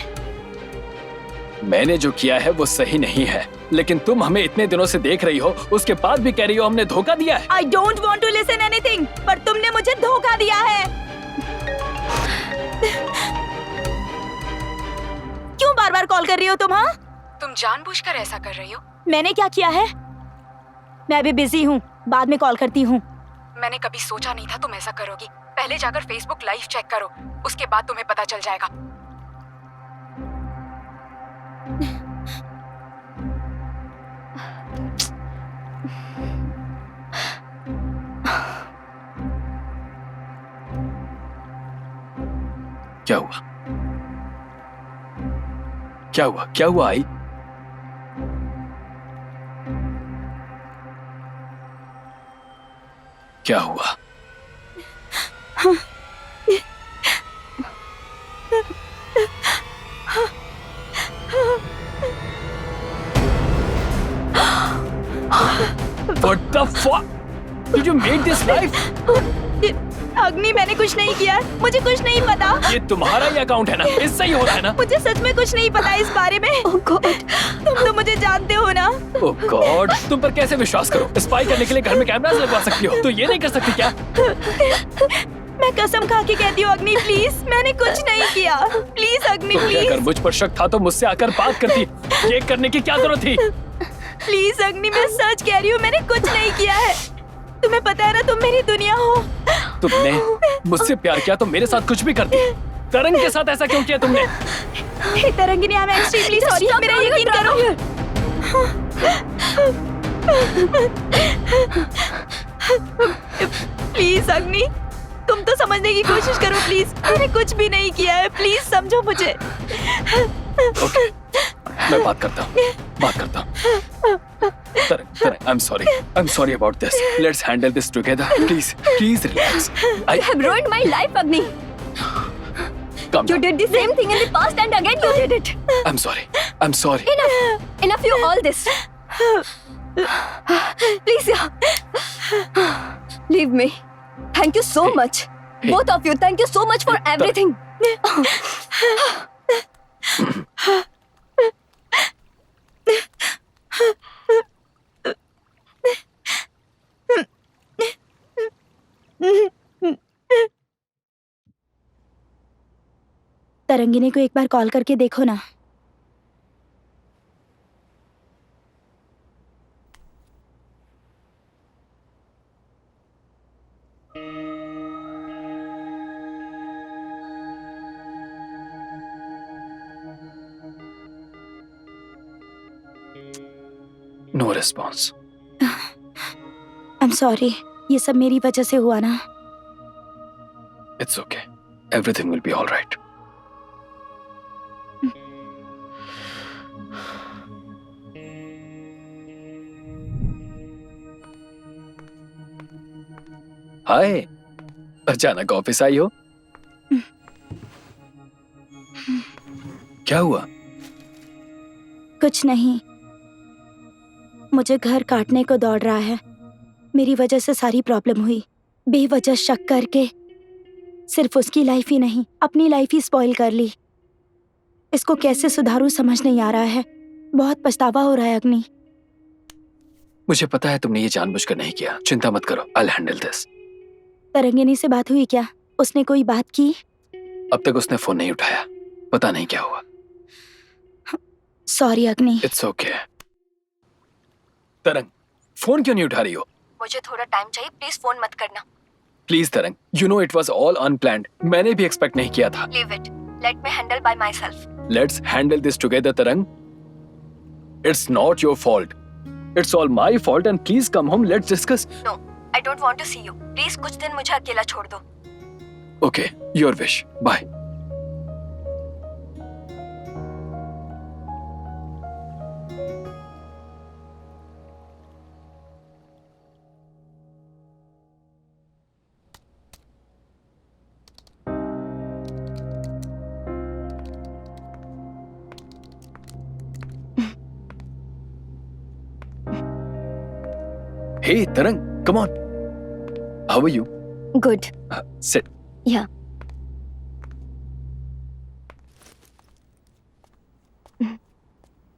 मैंने जो किया है वो सही नहीं है, लेकिन तुम हमें इतने दिनों से देख रही हो, उसके बाद भी कह रही हो हमने धोखा दिया है। I don't want to listen anything, पर तुमने मुझे धोखा दिया है। क्यों बार-बार कॉल कर रही हो तुम? हाँ, तुम जानबूझकर ऐसा कर रही हो? मैंने क्या किया है? मैं अभी बिजी हूँ, बाद में कॉल करती हूँ। मैंने कभी सोचा नहीं था तुम ऐसा करोगी। पहले जाकर फेसबुक लाइव चेक करो, उसके बाद तुम्हें पता चल जाएगा। क्या हुआ? क्या हुआ? क्या हुआ आई? क्या हुआ? What the fuck? Did you make this live? अग्नि, मैंने कुछ नहीं किया, मुझे कुछ नहीं पता। ये तुम्हारा ही अकाउंट है ना? इससे ही होता है ना? मुझे सच में कुछ नहीं पता इस बारे में। Oh God. तुम तो मुझे जानते हो ना। Oh God, तुम पर कैसे विश्वास करूं? स्पाई करने के लिए घर में कैमरास लगवा सकती हो, तो ये नहीं कर सकती क्या? मैं कसम खा के कहती हूँ अग्नि, प्लीज, मैंने कुछ नहीं किया। प्लीज अग्नि, तो प्लीज। अगर मुझ पर शक था तो मुझसे आकर बात करती। ये करने की क्या जरूरत थी? प्लीज अग्नि, मैं सच कह रही हूँ, मैंने कुछ नहीं किया है। तुम्हें पता है ना, तुम मेरी दुनिया हो। तुमने मुझसे प्यार किया तो मेरे साथ कुछ भी करती। तरंग के साथ ऐसा क्यों किया तुमने? Hey Tarangini, I am extremely sorry, मेरा यकीन करो। प्लीज अग्नि, तुम तो समझने की कोशिश करो प्लीज। मैंने कुछ भी नहीं किया है, प्लीज समझो मुझे। ओके, मैं बात करता हूँ। तरंग, I'm sorry about this. Let's handle this together. Please relax. You have ruined my life, Agni. Calm You down. did the same thing in the past and again you did it. I'm sorry. Enough you all this. Please, leave me. Thank you so much. Hey. Both of you, thank you so much for everything. Tarangini को एक बार call करके देखो ना। No response. I am sorry, ये सब मेरी वजह से हुआ ना। It's okay, everything will be all right. Hi, अचानक ऑफिस आई हो? क्या हुआ? कुछ नहीं, मुझे घर काटने को दौड़ रहा है। मेरी वजह से सारी प्रॉब्लम हुई। बेवजह शक करके सिर्फ उसकी लाइफ ही नहीं, अपनी लाइफ ही स्पॉइल कर ली। इसको कैसे सुधारूं समझ नहीं आ रहा है। बहुत पछतावा हो रहा है अग्नि। मुझे पता है तुमने ये जानबूझकर नहीं किया। चिंता मत करो, I will handle this. Tarangini से बात हुई क्या? उसने कोई बात की? अब तक उसने फोन नहीं उठाया, पता नहीं क्या हुआ। सॉरी अग्नि। It's okay. तरंग, फोन क्यों नहीं उठा रही हो? मुझे थोड़ा टाइम चाहिए, प्लीज फोन मत करना। Please Tarang, you know it was all unplanned. मैंने भी एक्सपेक्ट नहीं किया था। Leave it, let me handle by myself. Let's handle this together Tarang. It's not your fault, it's all my fault and please come home, let's discuss. No, I don't want to see you. Please कुछ दिन मुझे अकेला छोड़ दो। Okay, your wish, bye. Hey, Tarang, come on. How are you? Good. Sit. या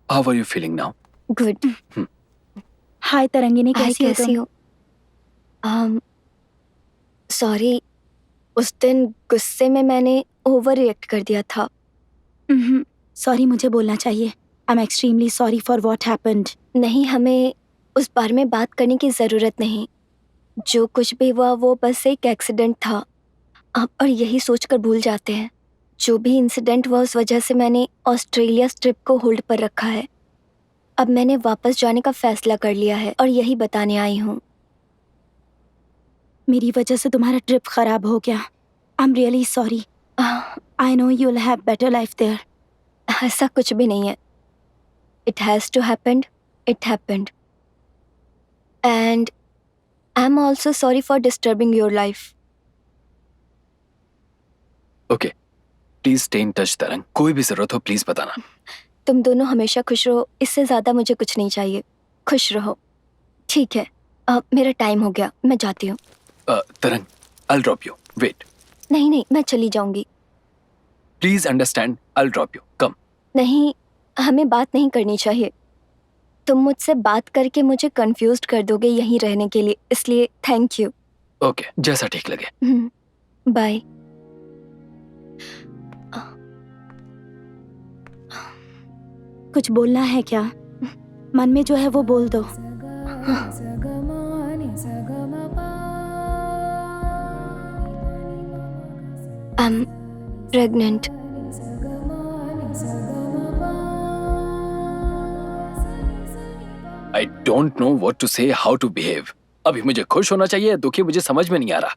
How are you feeling now? Good. Hi Tarangini, hi, कैसी हो कैसी तुम? हो? सॉरी, उस दिन गुस्से में मैंने ओवर रिएक्ट कर दिया था। सॉरी, मुझे बोलना चाहिए। आई am extremely sorry for what happened. नहीं, हमें उस बारे में बात करने की ज़रूरत नहीं। जो कुछ भी हुआ वो बस एक एक्सीडेंट था। आप और यही सोचकर भूल जाते हैं। जो भी इंसिडेंट हुआ उस वजह से मैंने ऑस्ट्रेलिया ट्रिप को होल्ड पर रखा है। अब मैंने वापस जाने का फैसला कर लिया है और यही बताने आई हूँ। मेरी वजह से तुम्हारा ट्रिप खराब हो गया। I am really sorry. I know you will have better life there. ऐसा कुछ भी नहीं है। It has to happened, it happened. And I am also sorry for disturbing your life. Okay, please stay in touch, तरंग। कोई भी जरूरत हो प्लीज बताना। तुम दोनों हमेशा खुश रहो, इससे ज़्यादा मुझे कुछ नहीं चाहिए। खुश रहो। ठीक है, मेरा टाइम हो गया, मैं जाती हूँ। तरंग, I'll drop you. Wait. नहीं नहीं, मैं चली जाऊंगी। Please understand, I'll drop you. Come. नहीं, हमें बात नहीं करनी चाहिए। तुम मुझसे बात करके मुझे कंफ्यूज्ड कर दोगे यहीं रहने के लिए, इसलिए थैंक यू। Okay, जैसा ठीक लगे। बाय। कुछ बोलना है क्या? मन में जो है वो बोल दो। I am pregnant. I don't know what to say, how to behave. अभी मुझे खुश होना चाहिए, दुखी मुझे समझ में नहीं आ रहा।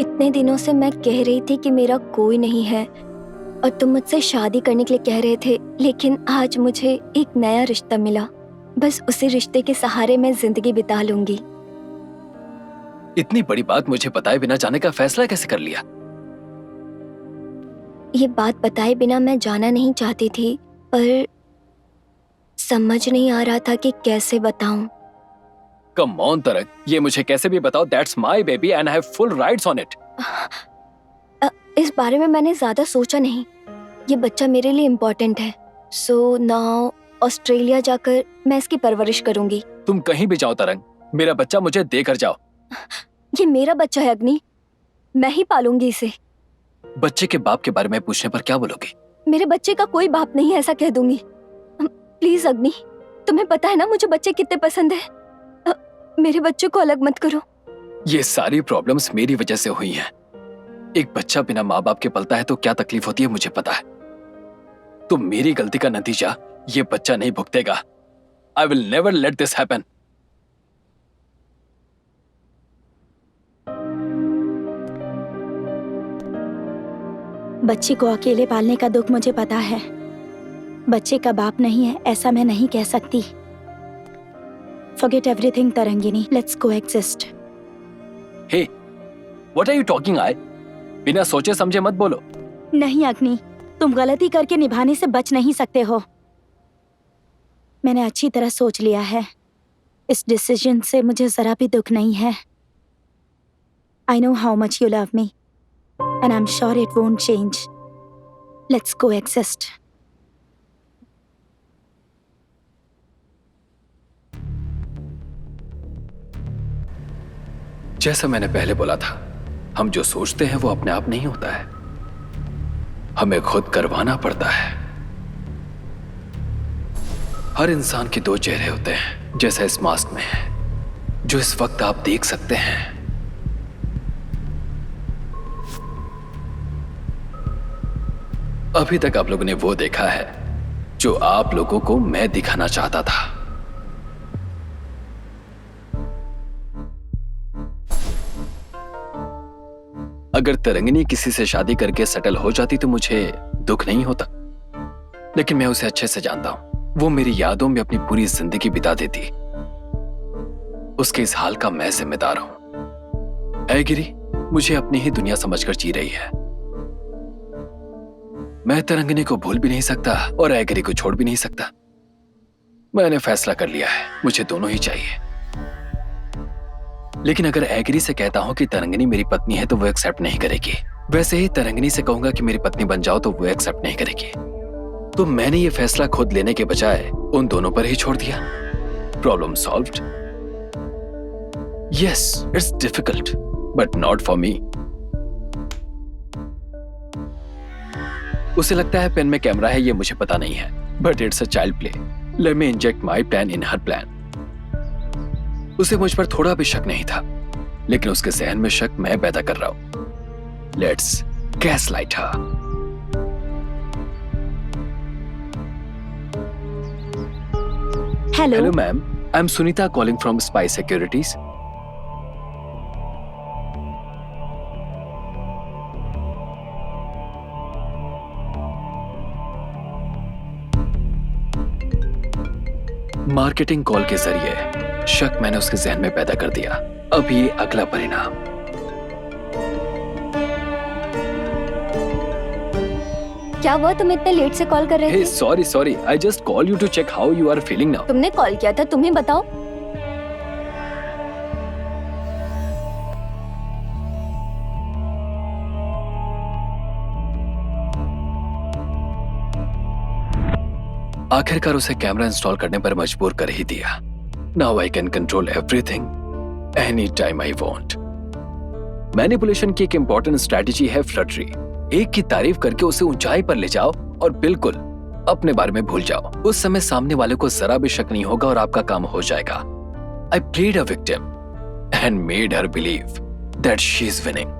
इतने दिनों से मैं कह रही थी कि मेरा कोई नहीं है और तुम मुझसे शादी करने के लिए कह रहे थे, लेकिन आज मुझे एक नया रिश्ता मिला। बस उसी रिश्ते के सहारे मैं जिंदगी बिता लूंगी। इतनी बड़ी बात मुझे बताए बिना जाने का फैसला कैसे कर लिया? ये बात बताए बिना मैं जाना नहीं चाहती थी, पर समझ नहीं आ रहा था कि कैसे बताऊं। Come on, तरंग, ये मुझे कैसे भी बताओ। That's my baby and I have full rights on it. इस बारे में मैंने ज्यादा सोचा नहीं। ये बच्चा मेरे लिए इम्पोर्टेंट है। सो नाउ ऑस्ट्रेलिया जाकर मैं इसकी परवरिश करूंगी। तुम कहीं भी जाओ तरंग, मेरा बच्चा मुझे देकर जाओ। ये मेरा बच्चा है अग्नि, मैं ही पालूंगी इसे। बच्चे के बाप के बारे में पूछने पर क्या बोलोगे? मेरे बच्चे का कोई बाप नहीं है, ऐसा कह दूंगी। प्लीज अग्नि, तुम्हें पता है ना मुझे बच्चे कितने पसंद है। मेरे बच्चे को अलग मत करो। ये सारी प्रॉब्लम्स मेरी वजह से हुई हैं। एक बच्चा बिना माँ बाप के पलता है तो क्या तकलीफ होती है मुझे पता है। तो मेरी गलती का नतीजा ये बच्चा नहीं भुगतेगा। I will never let this happen. बच्चे को अकेले पालने का दुख मुझे पता है। बच्चे का बाप नहीं है ऐसा मैं नहीं कह सकती। Forget everything Tarangini, let's coexist। Hey, what are you talking? I बिना सोचे समझे मत बोलो। नहीं अग्नि, तुम गलती करके निभाने से बच नहीं सकते हो। मैंने अच्छी तरह सोच लिया है। इस डिसीजन से मुझे जरा भी दुख नहीं है। I know how much you love me and I'm sure it won't change. Let's coexist। जैसा मैंने पहले बोला था, हम जो सोचते हैं वो अपने आप नहीं होता है, हमें खुद करवाना पड़ता है। हर इंसान के दो चेहरे होते हैं, जैसा इस मास्क में है, जो इस वक्त आप देख सकते हैं। अभी तक आप लोगों ने वो देखा है जो आप लोगों को मैं दिखाना चाहता था। अगर तरंगिनी किसी से शादी करके सेटल हो जाती तो मुझे दुख नहीं होता, लेकिन मैं उसे अच्छे से जानता हूं। वो मेरी यादों में अपनी पूरी जिंदगी बिता देती। उसके इस हाल का मैं जिम्मेदार हूं। ऐ गिरी मुझे अपनी ही दुनिया समझकर जी रही है। मैं तरंगिनी को भूल भी नहीं सकता और ऐ गिरी को छोड़ भी नहीं सकता। मैंने फैसला कर लिया है, मुझे दोनों ही चाहिए। लेकिन अगर ऐगिरी से कहता हूं कि तरंगिनी मेरी पत्नी है तो वो एक्सेप्ट नहीं करेगी। वैसे ही तरंगिनी से कहूंगा कि मेरी पत्नी बन जाओ तो वो एक्सेप्ट नहीं करेगी। तो मैंने ये फैसला खुद लेने के बजाय उन दोनों पर ही छोड़ दिया। Problem solved. Yes, it's difficult but not for me. उसे लगता है पेन में कैमरा है, ये मुझे पता नहीं है, but it's a child play. Let me inject my plan in her plan. उसे मुझ पर थोड़ा भी शक नहीं था, लेकिन उसके जहन में शक मैं पैदा कर रहा हूं। Let's gaslight her. Hello ma'am, I am Sunita calling from spy securities. Marketing call के जरिए शक मैंने उसके जहन में पैदा कर दिया। अब ये अगला परिणाम। क्या हुआ, तुम इतने लेट से कॉल कर रहे थे? Sorry, I just call you to check how you are feeling now. तुमने कॉल किया था, तुम ही बताओ। आखिरकार उसे कैमरा इंस्टॉल करने पर मजबूर कर ही दिया। Now I can control everything any time I want. Manipulation की एक इंपॉर्टेंट स्ट्रेटजी है फ्लर्टरी। एक की तारीफ करके उसे ऊंचाई पर ले जाओ और बिल्कुल अपने बारे में भूल जाओ। उस समय सामने वाले को जरा भी शक नहीं होगा और आपका काम हो जाएगा। I played a victim and made her believe that she is winning.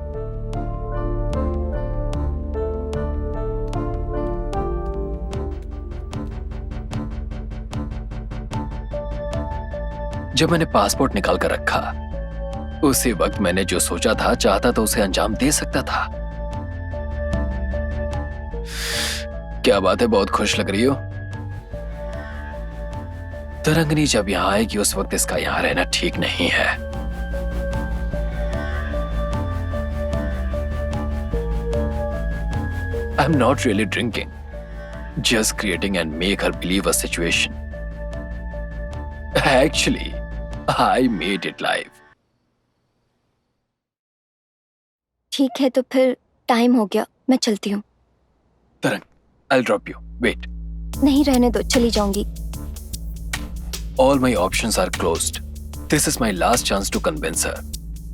जब मैंने पासपोर्ट निकाल कर रखा, उसी वक्त मैंने जो सोचा था, चाहता तो उसे अंजाम दे सकता था। क्या बात है, बहुत खुश लग रही हो। तरंगिनी जब यहां आएगी उस वक्त इसका यहां रहना ठीक नहीं है। I am not really drinking, just creating and make her believe a situation. Actually, I made it live. ठीक है, तो फिर टाइम हो गया, मैं चलती हूँ। तरंग, I'll drop you. Wait. नहीं, रहने दो, चली जाऊंगी। All my options are closed. This is my last chance to convince her.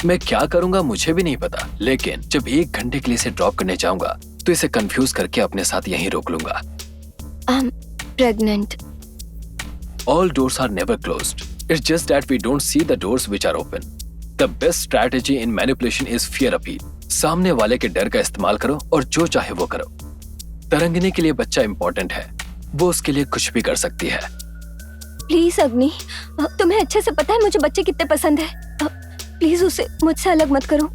मैं क्या करूंगा मुझे भी नहीं पता, लेकिन जब 1 घंटे के लिए इसे ड्रॉप करने जाऊंगा तो इसे कंफ्यूज करके अपने साथ यहीं रोक लूंगा। I'm pregnant. All doors are never closed. It's just that we don't see the doors which are open. The best strategy in manipulation is fear appeal. सामने वाले के डर का इस्तेमाल करो और जो चाहे वो करो। तरंगिनी के लिए बच्चा इंपॉर्टेंट है, वो उसके लिए कुछ भी कर सकती है। प्लीज अग्नि, तुम्हें अच्छे से पता है मुझे बच्चे कितने पसंद है। प्लीज उसे मुझसे अलग मत करो।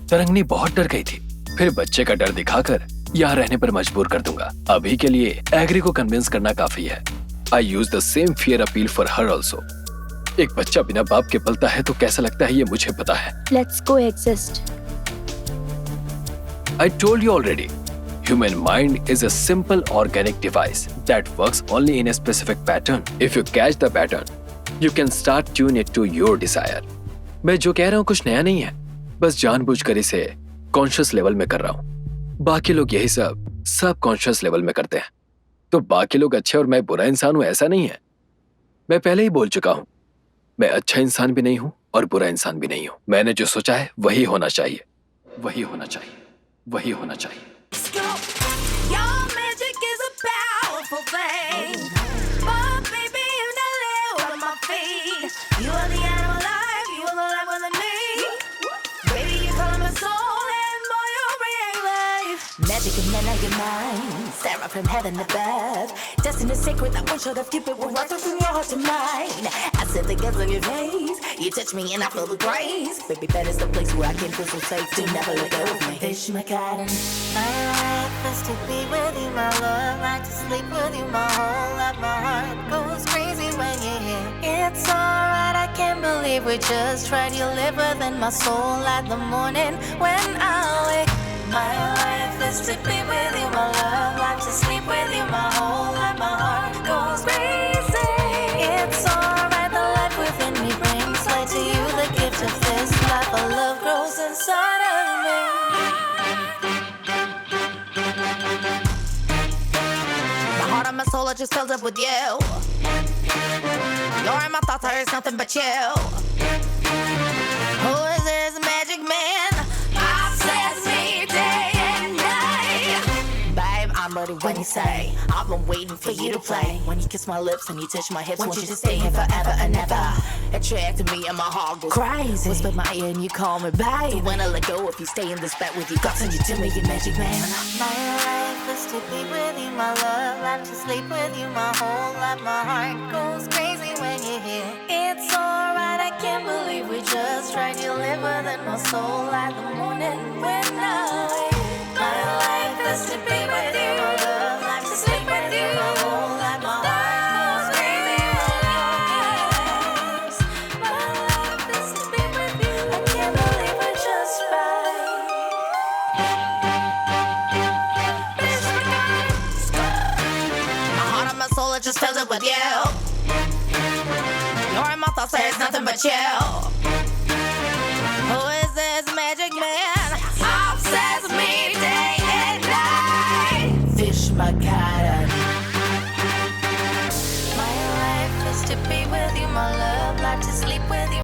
तरंगनी बहुत डर गई थी। फिर बच्चे का डर दिखाकर यहाँ रहने पर मजबूर कर दूंगा। अभी के लिए एग्री को कन्विंस करना काफी है। I use the same fear appeal for her also. एक बच्चा बिना बाप के पलता है तो कैसा लगता है ये मुझे पता है। Let's coexist. I told you already. Human mind is a simple organic device that works only in a specific pattern. If you catch the pattern, you can start tune it to your desire. मैं जो कह रहा हूँ कुछ नया नहीं है, बस जानबूझकर इसे कॉन्शियस लेवल में कर रहा हूँ। बाकी लोग यही सब कॉन्शियस लेवल में करते हैं। तो बाकी लोग अच्छे और मैं बुरा इंसान हूँ ऐसा नहीं है। मैं पहले ही बोल चुका हूँ, मैं अच्छा इंसान भी नहीं हूँ और बुरा इंसान भी नहीं हूँ। मैंने जो सोचा है वही होना चाहिए, वही होना चाहिए, वही होना चाहिए। Your magic is a powerful thing, but baby you not live on my feet. You are the animal life, you are the life within me. Baby you color my soul and boy you bring life. Magic in men of your mind, Sarah from heaven above. Destiny sacred, I wish I'd have keep it right from your heart to mine. I said the girls on your face, you touch me and I feel the grace. Baby that is the place where I can feel so safe to never let go of me. Fish my garden. My life is to be with you, my love. Like to sleep with you, my whole life. My heart goes crazy when you're here. It's alright, I can't believe we just tried. You live within my soul at the morning when I wake. My life is to be with you, my love. Like to sleep with you, my whole life. My heart goes crazy. It's alright, the life within me brings light to you. The gift of this life, a love grows inside of me. My heart and my soul are just filled up with you. You're in my thoughts, there is nothing but you. Who is this magic man? Obsess me day and night. Babe, I'm ready when you say I've been waiting for you to play. When you kiss my lips and you touch my hips, want you to stay here forever and ever. Attracted me and my heart goes crazy. Whisper my ear and you call me babe. When I let go, if you stay in this bed with you, God send you to me, you magic man. My life is to be with you, my love. Life to sleep with you, my whole life. My heart goes crazy when you're here. It's alright, I can't believe we just tried. You live within my soul at the morning when I wake. My life is to be with you, my love. Life to sleep with you, my whole life. My heart goes crazy when you're yours. My life is to be with you. I can't believe we just tried. My heart and my soul are just filled up with you. You're in my thoughts, there's nothing but you. Who is this magic man? Obsess me day and night. Fish my garden. My life is to be with you, my love. Like to sleep with you.